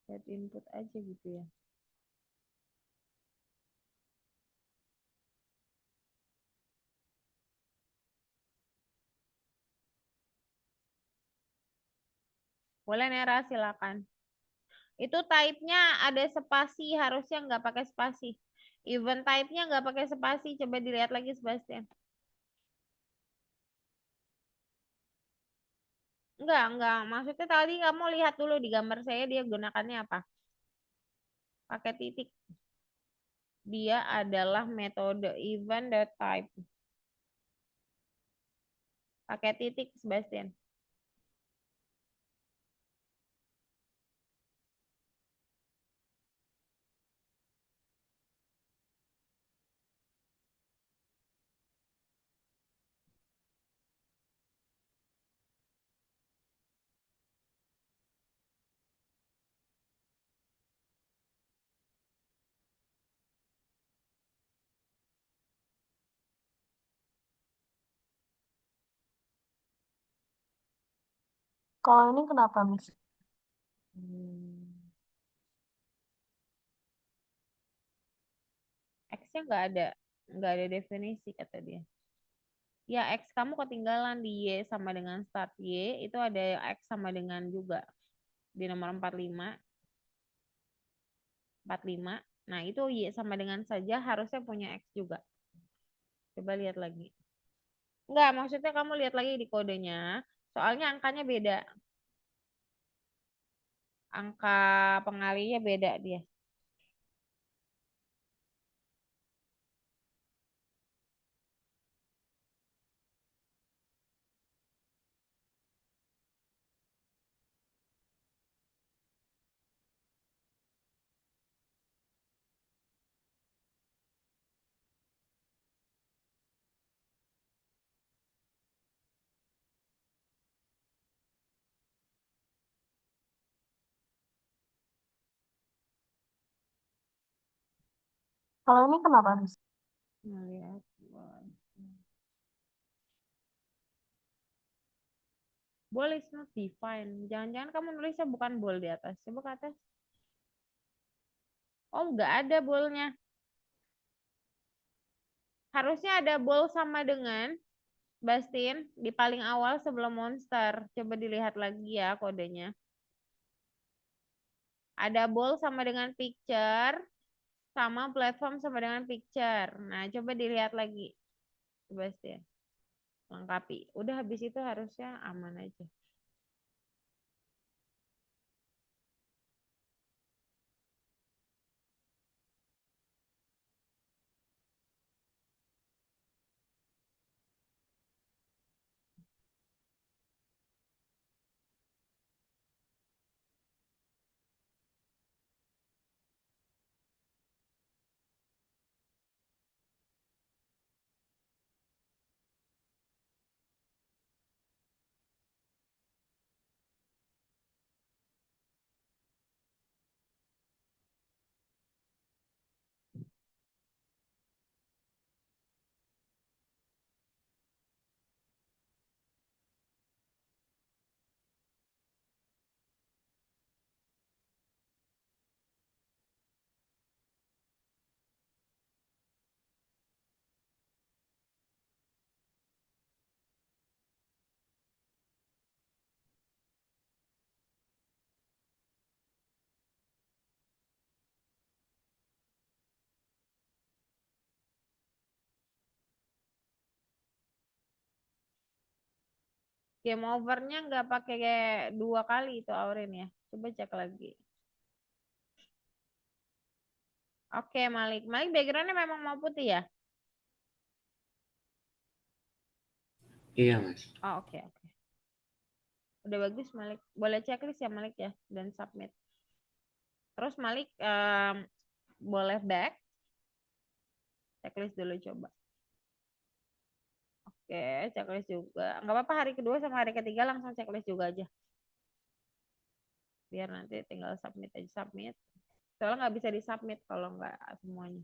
get input aja gitu ya. Boleh Nera, silakan. Itu type-nya ada spasi, harusnya nggak pakai spasi. Even type-nya nggak pakai spasi, coba dilihat lagi Sebastian. Enggak. Maksudnya tadi kamu lihat dulu di gambar saya dia gunakannya apa? Pakai titik. Dia adalah metode event.type. Pakai titik Sebastian. Kalau ini kenapa, Miss? X-nya nggak ada definisi kata dia. Ya, X kamu ketinggalan di Y sama dengan start Y, itu ada X sama dengan juga di nomor 45. Nah, itu Y sama dengan saja harusnya punya X juga. Coba lihat lagi. Enggak, maksudnya kamu lihat lagi di kodenya. Soalnya angkanya beda. Angka pengalinya beda dia. Kalau ini kenapa, Miss? Nah, lihat. Bold is not defined. Jangan-jangan kamu nulisnya bukan bold di atas. Coba ke atas. Oh, nggak ada boldnya. Harusnya ada bold sama dengan Bastin di paling awal sebelum monster. Coba dilihat lagi ya kodenya. Ada bold sama dengan picture, sama platform sama dengan picture. Nah, coba dilihat lagi. Bastin. Lengkapi. Udah habis itu harusnya aman aja. Game overnya nggak pakai 2 kali itu Aurin ya. Coba cek lagi. Oke, Malik. Malik backgroundnya memang mau putih ya? Iya, Mas. Oh, oke. Udah bagus Malik. Boleh checklist ya Malik ya dan submit. Terus Malik boleh back. Checklist dulu coba. Oke, checklist juga. Nggak apa-apa hari kedua sama hari ketiga langsung checklist juga aja. Biar nanti tinggal submit aja. Submit. Soalnya nggak bisa disubmit kalau nggak semuanya.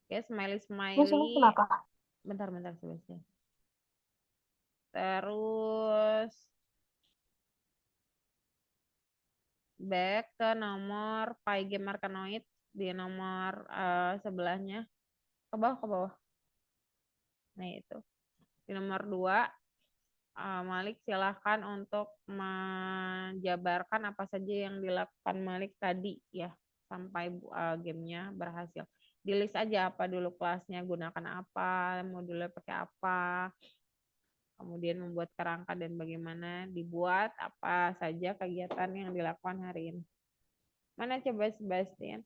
Oke, Miss, ini smiley. kenapa? Bentar Sebastian. Terus back ke nomor Pygame Arkanoid di nomor sebelahnya. Ke bawah. Nah itu. Di nomor 2, Malik silahkan untuk menjabarkan apa saja yang dilakukan Malik tadi ya. Sampai gamenya berhasil. Di list aja apa dulu kelasnya, gunakan apa, modulnya pakai apa. Kemudian membuat kerangka dan bagaimana dibuat, apa saja kegiatan yang dilakukan hari ini. Mana coba Sebastian?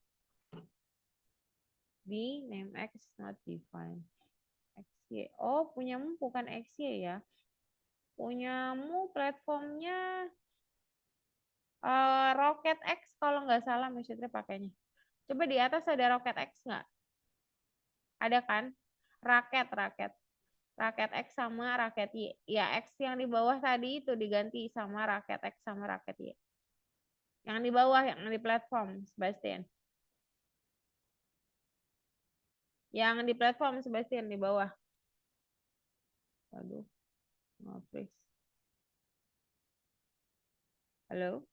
Di name X not defined. XY. Oh, punyamu bukan XY ya. Punyamu platformnya Rocket X kalau nggak salah maksudnya pakainya. Coba di atas ada Rocket X nggak? Ada kan? Raket. Raket X sama raket Y. Ya, X yang di bawah tadi itu diganti sama raket X sama raket Y. Yang di bawah, yang di platform, Sebastian. Yang di platform, Sebastian, di bawah. Waduh, no please. Halo?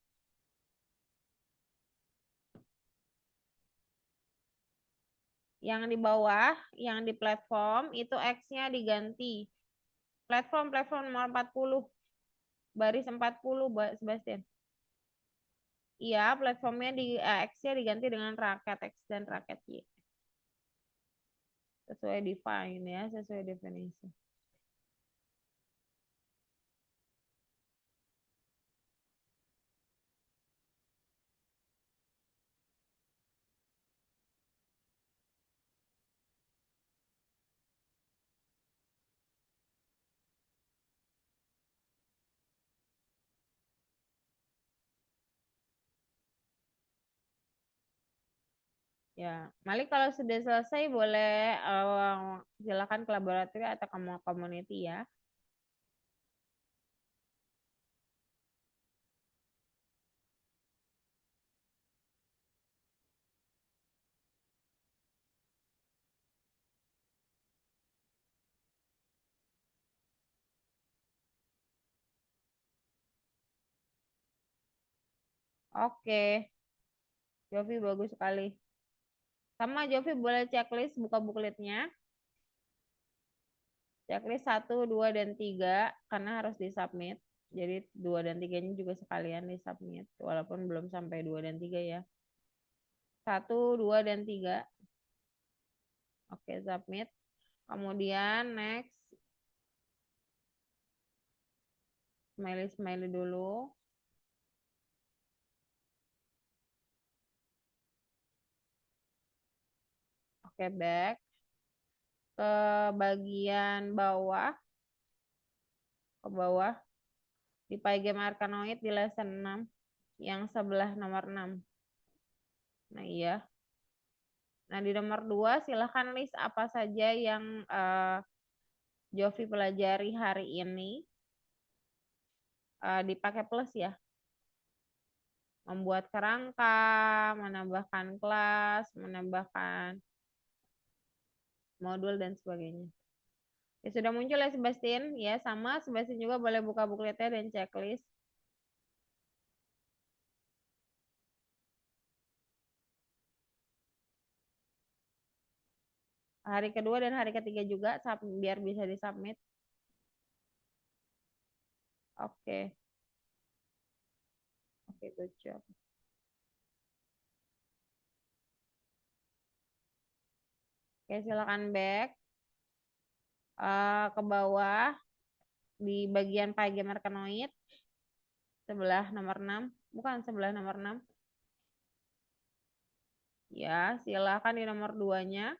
Yang di bawah, yang di platform, itu X-nya diganti. Platform nomor 40. Baris 40, Sebastian. Iya, platformnya X-nya diganti dengan raket X dan raket Y. Sesuai define ya, sesuai definisi. Ya, Malik kalau sudah selesai boleh silakan ke laboratorium atau ke community ya. Oke, Jovi bagus sekali. Sama Jovi boleh checklist buka bookletnya. Checklist 1, 2, dan 3 karena harus disubmit. Jadi 2 dan 3-nya juga sekalian disubmit. Walaupun belum sampai 2 dan 3 ya. 1, 2, dan 3. Oke, submit. Kemudian next. Smiley dulu. Oke, back. Ke bagian bawah. Ke bawah. Di Pygame Arkanoid di lesson 6. Yang sebelah nomor 6. Nah, iya. Nah, di nomor 2 silahkan list apa saja yang Jovi pelajari hari ini. Dipakai plus ya. Membuat kerangka, menambahkan kelas, menambahkan modul, dan sebagainya. Ya, sudah muncul ya Sebastian? Ya, sama. Sebastian juga boleh buka bookletnya dan checklist. Hari kedua dan hari ketiga juga, biar bisa disubmit. Oke. Oke, good job. Oke, silakan back. Ke bawah. Di bagian Pygame Arkanoid. Sebelah nomor 6. Bukan, sebelah nomor 6. Ya, silakan di nomor 2-nya.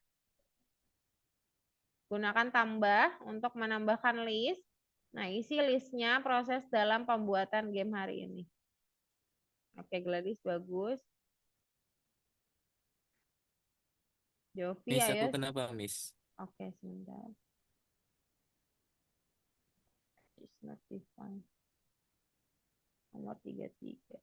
Gunakan tambah untuk menambahkan list. Nah, isi listnya proses dalam pembuatan game hari ini. Oke, Gladys bagus. Jovi, Miss, ayo. aku kenapa, Miss? Oke, sebentar. It's not defined. Nomor 33.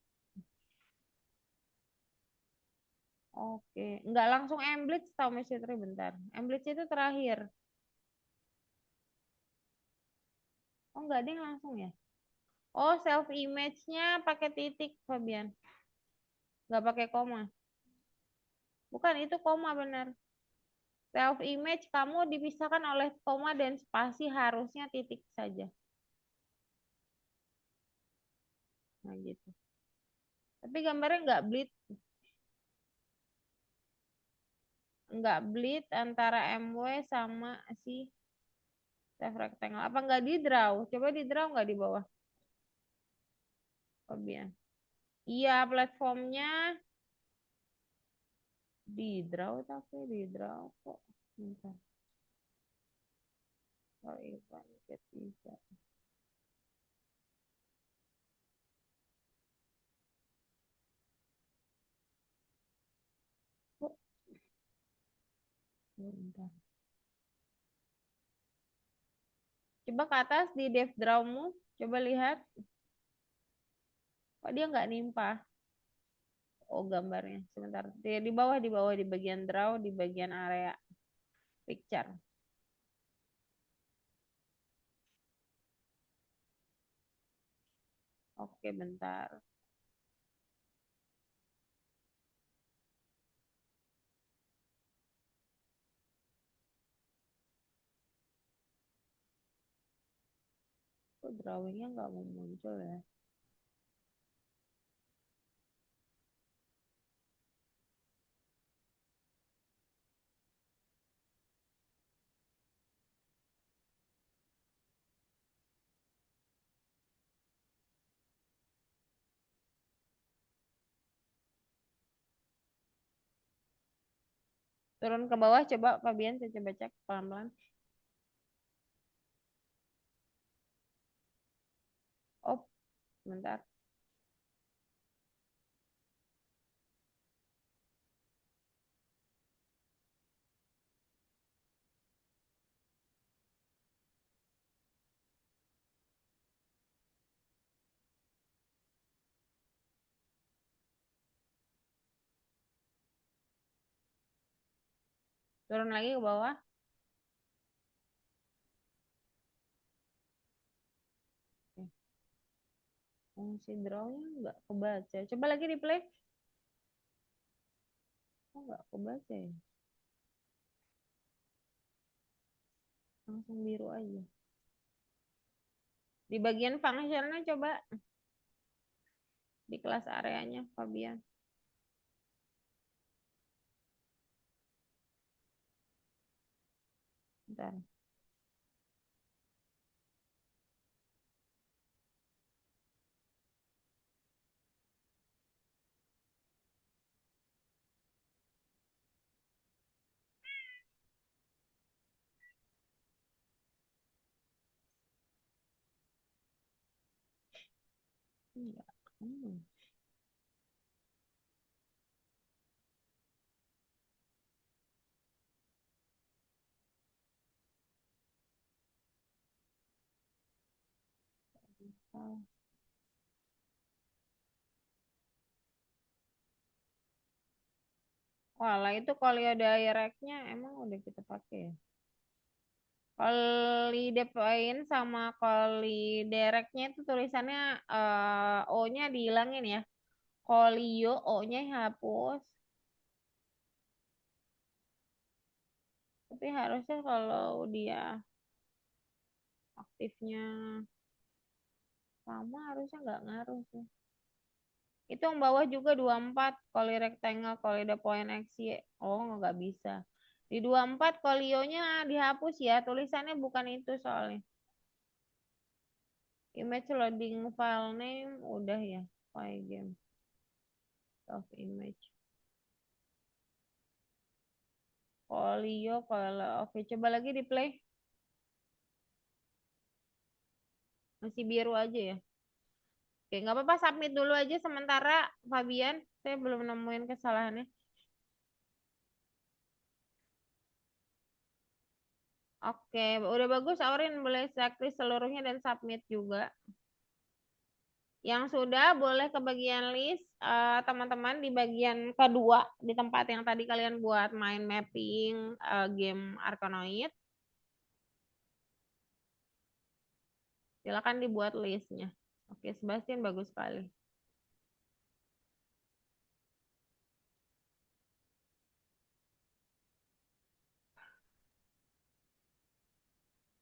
Oke, nggak langsung Emblitz tau Miss Fitri, bentar. Emblitz itu terakhir. Oh, nggak ada yang langsung ya? Oh, self image-nya pakai titik, Fabian. Nggak pakai koma. Bukan, itu koma benar. Self image kamu dipisahkan oleh koma dan spasi, harusnya titik saja. Nah, gitu. Tapi gambarnya nggak bleed antara MW sama si self rectangle. Apa nggak di draw? Coba di draw nggak di bawah? Fabian. Iya, platformnya di draw, tapi di draw kok. Bentar. Oh, Ivan ketiga. Kok? Bentar. Coba ke atas di dev drawmu. Coba lihat. Kok dia nggak nimpa? Oh, gambarnya. Sebentar. Di bawah di bagian draw, di bagian area picture. Oke, bentar. Kok drawingnya nggak mau muncul ya? Turun ke bawah, coba Fabian, saya coba cek pelan-pelan. Oh, bentar. Turun lagi ke bawah. Oke. Fungsi drawnya nggak kebaca. Coba lagi di play. Oh, nggak kebaca ya? Langsung biru aja. Di bagian functionnya coba. Di kelas areanya, Fabian. Bentar. Enggak. Oh. Walah, itu Colio Direct-nya emang udah kita pakai ya? Koli Depoint sama Koli Direct-nya itu tulisannya O-nya dihilangin ya. Kolio O-nya hapus. Tapi harusnya kalau dia aktifnya sama harusnya nggak ngaruh sih. Itu yang bawah juga 24 kali rectangle kali ada point X, Y. Oh, nggak bisa. Di 24 kolionya dihapus ya. Tulisannya bukan itu soalnya. Image loading file name udah ya. File game. Of image. Kolio kalau oke, coba lagi di play. Masih biru aja ya. Oke, nggak apa-apa, submit dulu aja sementara Fabian. Saya belum nemuin kesalahannya. Oke, udah bagus. Aurin boleh checklist seluruhnya dan submit juga. Yang sudah boleh ke bagian list, teman-teman di bagian kedua, di tempat yang tadi kalian buat main mapping game Arkanoid. Silakan dibuat listnya. Oke, Sebastian bagus sekali.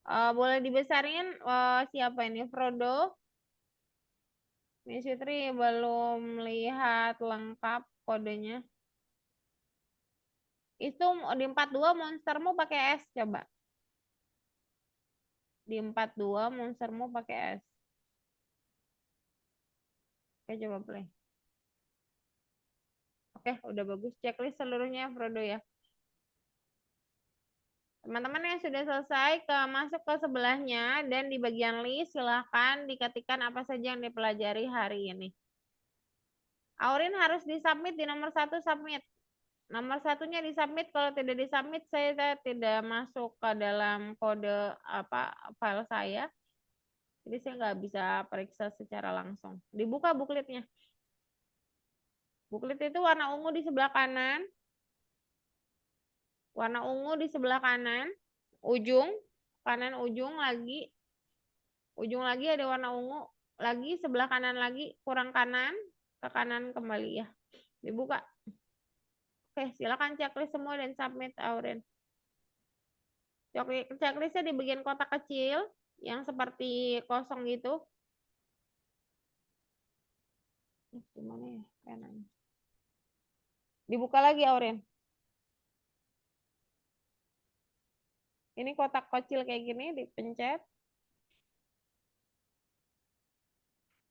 Boleh dibesarin siapa ini? Frodo. Miss Fitri belum lihat lengkap kodenya. Itu di 42 monstermu pakai S coba. Di 42 monstermu pakai S. Oke, coba play. Oke, udah bagus. Checklist seluruhnya Frodo ya. Teman-teman yang sudah selesai masuk ke sebelahnya dan di bagian list silahkan diketikkan apa saja yang dipelajari hari ini. Aurin harus disubmit di nomor 1 submit. Nomor satunya disubmit, kalau tidak disubmit saya tidak masuk ke dalam kode file saya. Jadi saya nggak bisa periksa secara langsung. Dibuka buklitnya. Buklit itu warna ungu di sebelah kanan. Warna ungu di sebelah kanan. Ujung. Kanan ujung lagi. Ujung lagi ada warna ungu. Lagi sebelah kanan lagi. Kurang kanan. Ke kanan kembali ya. Dibuka. Oke, silakan checklist semua dan submit Auren. Checklistnya di bagian kotak kecil yang seperti kosong gitu. Gimana ya penanya? Dibuka lagi Auren. Ini kotak kecil kayak gini, dipencet.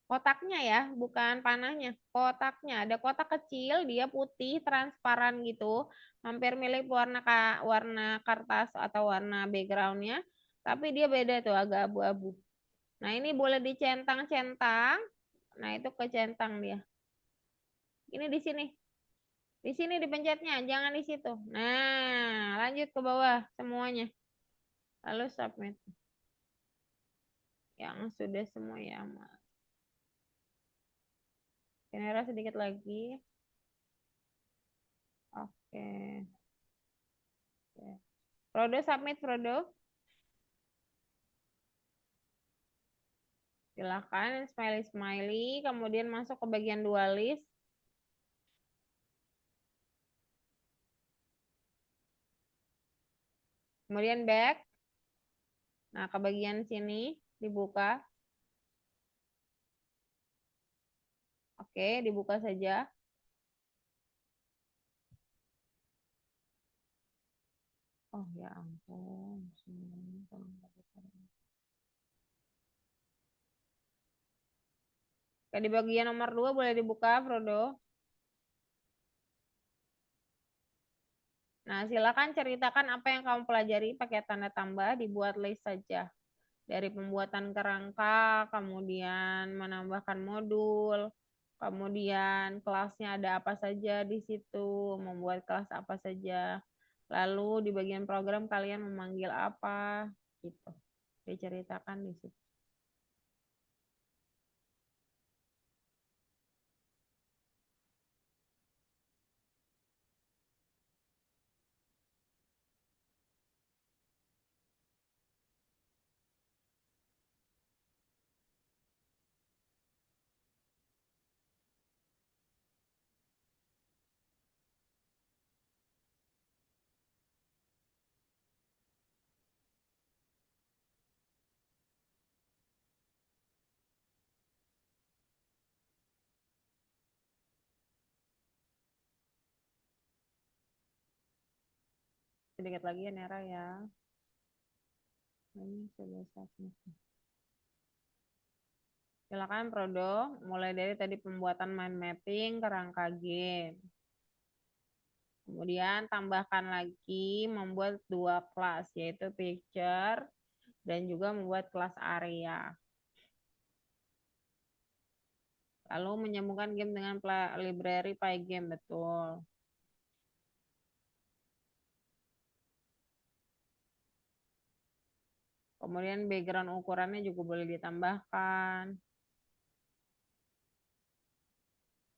Kotaknya ya, bukan panahnya. Kotaknya, ada kotak kecil, dia putih, transparan gitu. Hampir mirip warna kertas atau warna backgroundnya. Tapi dia beda tuh, agak abu-abu. Nah ini boleh dicentang-centang. Nah itu kecentang dia. Ini di sini. Di sini dipencetnya, jangan di situ. Nah, lanjut ke bawah semuanya. Lalu submit. Yang sudah semua ya, Mas. Kamera sedikit lagi. Oke. Frodo submit, Frodo. Silakan smiley-smiley, kemudian masuk ke bagian dua list. Kemudian back. Nah, ke bagian sini dibuka. Oke, dibuka saja. Oh ya ampun. Oke, di bagian nomor 2 boleh dibuka, Frodo. Nah, silakan ceritakan apa yang kamu pelajari pakai tanda tambah, dibuat list saja. Dari pembuatan kerangka, kemudian menambahkan modul, kemudian kelasnya ada apa saja di situ, membuat kelas apa saja. Lalu di bagian program kalian memanggil apa, gitu. Diceritakan di situ. Sedikit lagi ya Nera ya. Ini sudah submit. Silakan Prodo, mulai dari tadi pembuatan mind mapping, kerangka game. Kemudian tambahkan lagi membuat 2 kelas, yaitu picture dan juga membuat kelas area. Lalu menyambungkan game dengan library Pygame, betul. Kemudian background ukurannya juga boleh ditambahkan.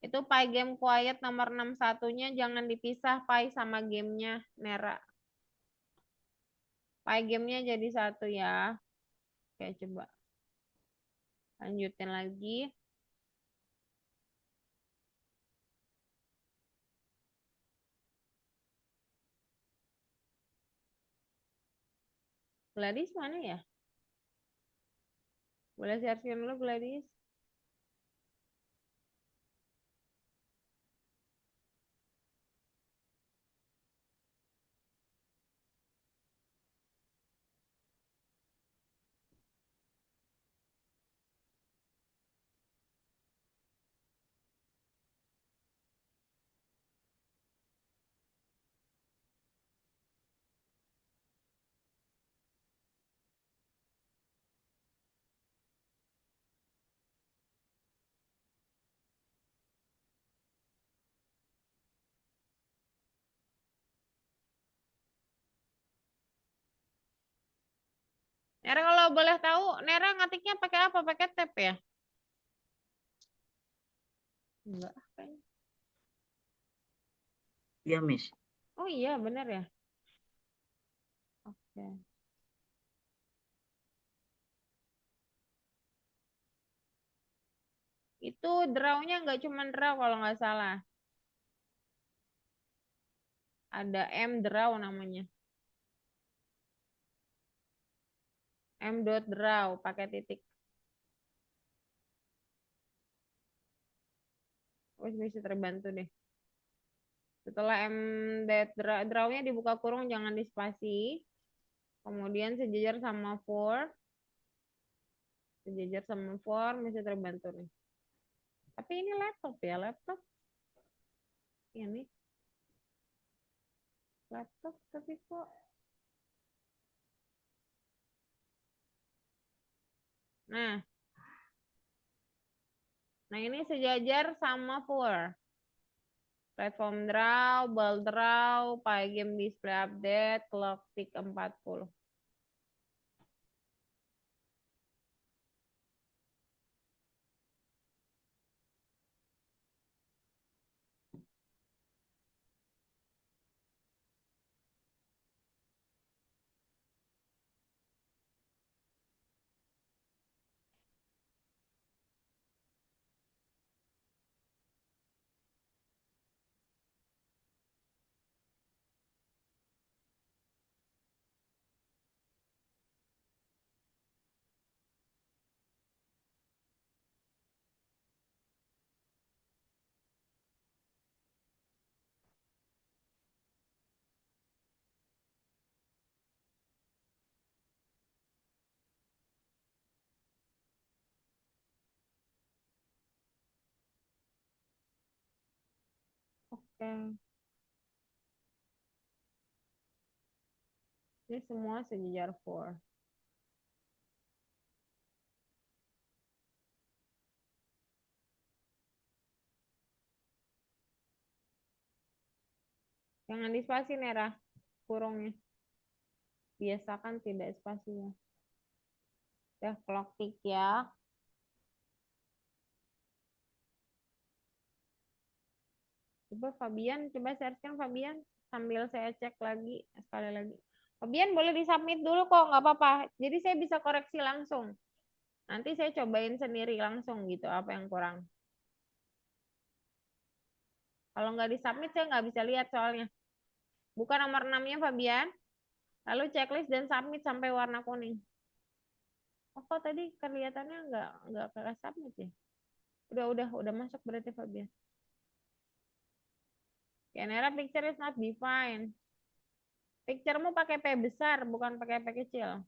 Itu Pygame Quiet nomor 61-nya jangan dipisah Pi sama gamenya, Nera. Pygame-nya jadi satu ya. Oke, coba. Lanjutin lagi. Gladys mana ya? Boleh share-share dulu Gladys. Nera kalau boleh tahu, Nera ngetiknya pakai apa? Pakai tab ya? Enggak, kayaknya. Iya, Miss. Oh iya, bener ya. Oke. Itu draw-nya nggak cuma draw kalau nggak salah. Ada M draw namanya. M dot draw pakai titik. Oh, bisa terbantu deh. Setelah M dot draw-nya dibuka kurung jangan dispasi. Kemudian sejajar sama for. Sejajar sama for bisa terbantu nih. Tapi ini laptop ya, laptop. Ini laptop tapi kok. Nah, ini sejajar sama for. Platform draw, ball draw, Pygame display update, clock tick 40. Oke. Ini semua sejajar for. Jangan dispasi merah kurungnya. Biasakan tidak spasinya. Ya, clock tick ya. Coba Fabian, coba searchkan Fabian sambil saya cek lagi sekali lagi. Fabian boleh disubmit dulu kok, nggak apa-apa. Jadi saya bisa koreksi langsung. Nanti saya cobain sendiri langsung gitu apa yang kurang. Kalau nggak disubmit saya nggak bisa lihat soalnya. Buka nomor 6-nya Fabian. Lalu checklist dan submit sampai warna kuning. Oh, kok tadi kelihatannya nggak ke submit ya? Udah masuk berarti Fabian. Camera picture is not defined. Picturemu pakai P besar, bukan pakai P kecil.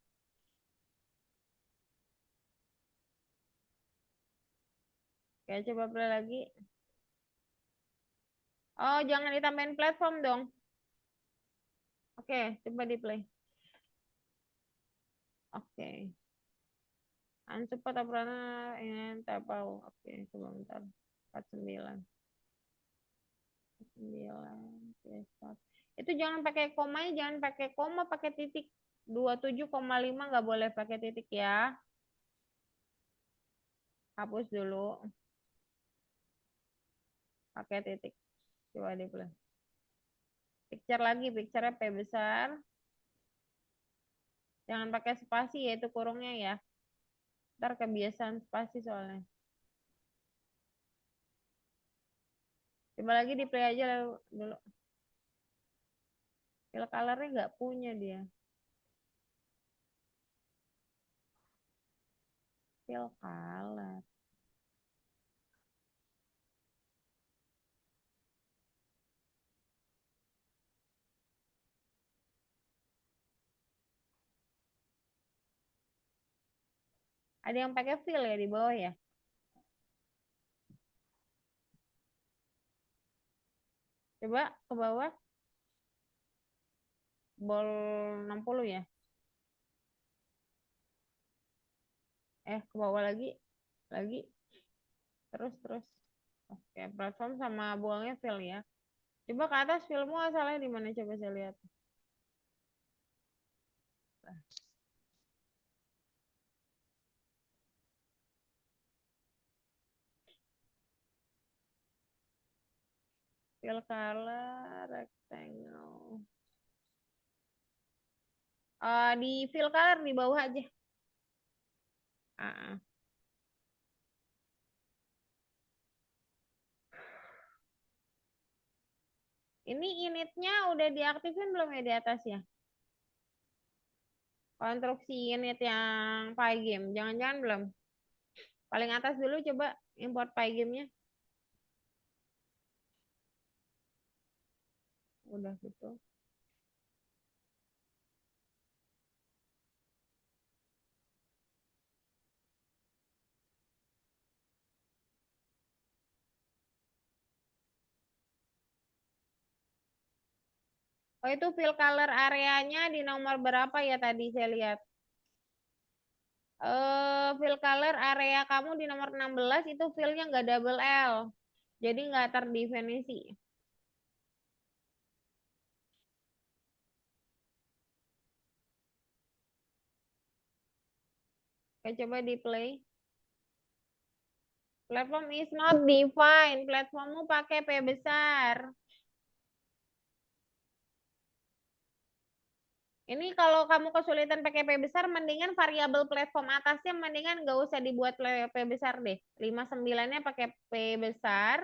Oke, coba play lagi. Oh, jangan ditambahin platform dong. Oke, coba di play. Oke. Unsupport operator ingin tapau. Oke, coba bentar. 49. 9. Itu jangan pakai komanya, jangan pakai koma, pakai titik. 27,5 nggak boleh pakai titik ya. Hapus dulu. Pakai titik. Coba di play. Picture lagi, picture-nya P besar. Jangan pakai spasi ya, itu kurungnya ya. Ntar kebiasaan spasi soalnya. Coba lagi di play aja dulu. Fill color-nya nggak punya dia. Fill color. Ada yang pakai fill ya di bawah ya? Coba ke bawah. Bol 60 ya? Ke bawah lagi. Lagi. Terus. Oke, platform sama bolnya fill ya. Coba ke atas fillmu asalnya di mana, coba saya lihat. Fill color rectangle. Di fill color di bawah aja. Ini initnya udah diaktifin belum ya di atas ya? Konstruksi init yang Pygame. Jangan-jangan belum. Paling atas dulu coba import Pygame-nya. Udah gitu. Oh, itu fill color areanya di nomor berapa ya tadi saya lihat? Fill color area kamu di nomor 16 itu fillnya nggak double L. Jadi nggak terdefinisi. Oke, coba di play. Platform is not defined. Platformmu pakai P besar. Ini kalau kamu kesulitan pakai P besar, mendingan variabel platform atasnya mendingan nggak usah dibuat P besar deh. 59-nya pakai P besar.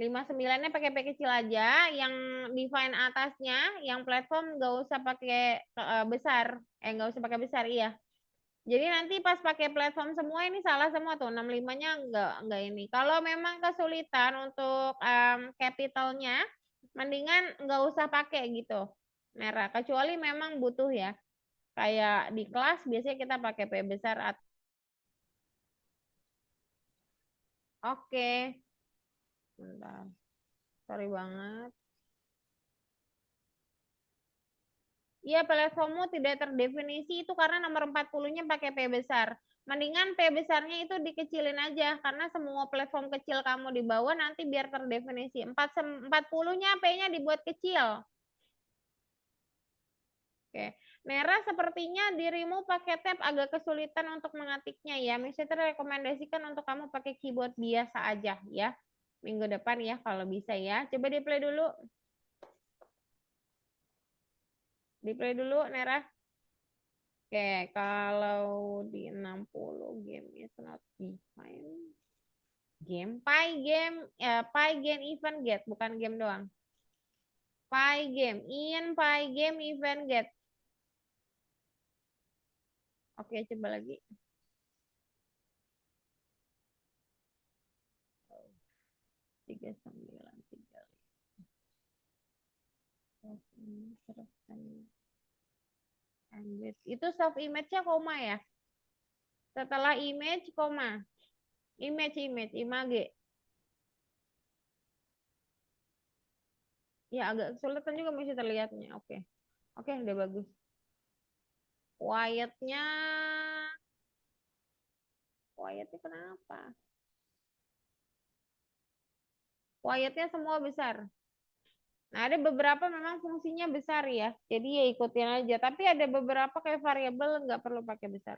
59-nya pakai P kecil aja. Yang define atasnya, yang platform nggak usah pakai besar. Nggak usah pakai besar, iya. Jadi nanti pas pakai platform semua ini salah semua tuh. 65-nya nggak ini. Kalau memang kesulitan untuk capitalnya, mendingan nggak usah pakai gitu. Merah. Kecuali memang butuh ya. Kayak di kelas biasanya kita pakai P besar. Oke. Bentar. Sorry banget. Iya, platformmu tidak terdefinisi itu karena nomor 40-nya pakai P besar. Mendingan P besarnya itu dikecilin aja karena semua platform kecil kamu di bawah nanti biar terdefinisi. 40-nya P-nya dibuat kecil. Oke. Merah sepertinya dirimu pakai tab agak kesulitan untuk mengetiknya ya. Misalnya rekomendasikan untuk kamu pakai keyboard biasa aja ya. Minggu depan ya kalau bisa ya. Coba di play dulu. Di play dulu, Merah. Oke, kalau di 60 game is not defined. Pygame event get, bukan game doang. Pygame, Pygame event get. Oke, coba lagi. Tiga 3935. Itu soft image-nya koma ya. Setelah image koma. Image, image. Ya agak kesulitan juga masih terlihatnya. Oke, udah bagus. Quietnya kenapa? Quietnya semua besar. Nah, ada beberapa memang fungsinya besar ya. Jadi ya ikutin aja. Tapi ada beberapa kayak variabel nggak perlu pakai besar.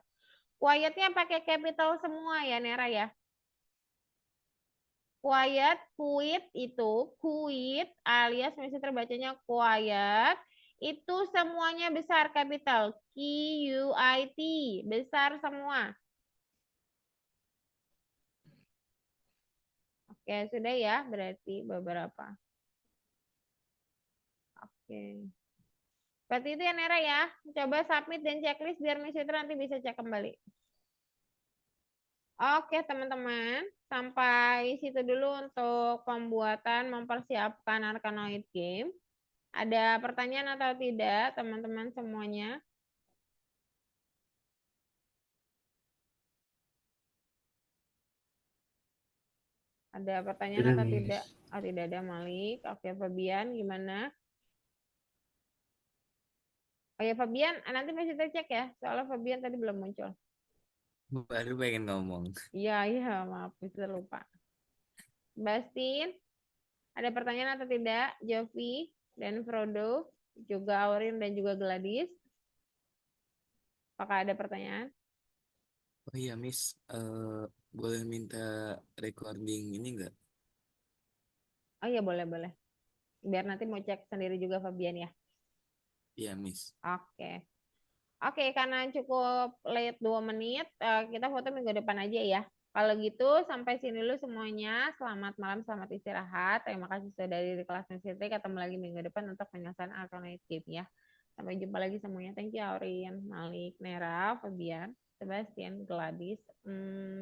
Quietnya pakai capital semua ya, Nera ya. Quiet, quit itu, quit alias masih terbacanya quiet. Itu semuanya besar capital. Q-U-I-T. Besar semua. Oke, sudah ya berarti beberapa. Oke. Berarti itu ya Nera ya. Coba submit dan checklist biar Miss Fitri nanti bisa cek kembali. Oke teman-teman, sampai situ dulu untuk pembuatan mempersiapkan Arkanoid Game. Ada pertanyaan atau tidak teman-teman semuanya? Ada pertanyaan atau tidak? Oh, tidak ada Malik. Oke Fabian gimana? Oh ya Fabian, nanti masih cek ya. Soalnya Fabian tadi belum muncul. Baru pengen ngomong. Iya, maaf bisa lupa. Bastin, ada pertanyaan atau tidak? Jovi dan Frodo, juga Aurin dan juga Gladys. Apakah ada pertanyaan? Oh iya, Miss. Boleh minta recording ini nggak? Oh iya boleh. Biar nanti mau cek sendiri juga Fabian ya. Iya, Miss. Oke. Oke, karena cukup late 2 menit, kita foto minggu depan aja ya. Kalau gitu, sampai sini dulu semuanya. Selamat malam, selamat istirahat. Terima kasih sudah dari kelas Mesiti. Ketemu lagi minggu depan untuk penyelesaian Arkanoid Game ya. Sampai jumpa lagi semuanya. Thank you, Aurin, Malik, Nera, Fabian, Sebastian, Gladys,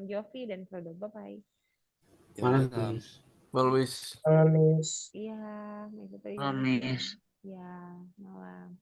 Jovi, dan Frodo. Bye-bye. Malam. Malam, Miss. Miss. Iya, Mesiti. Malam, Miss. Iya, malam.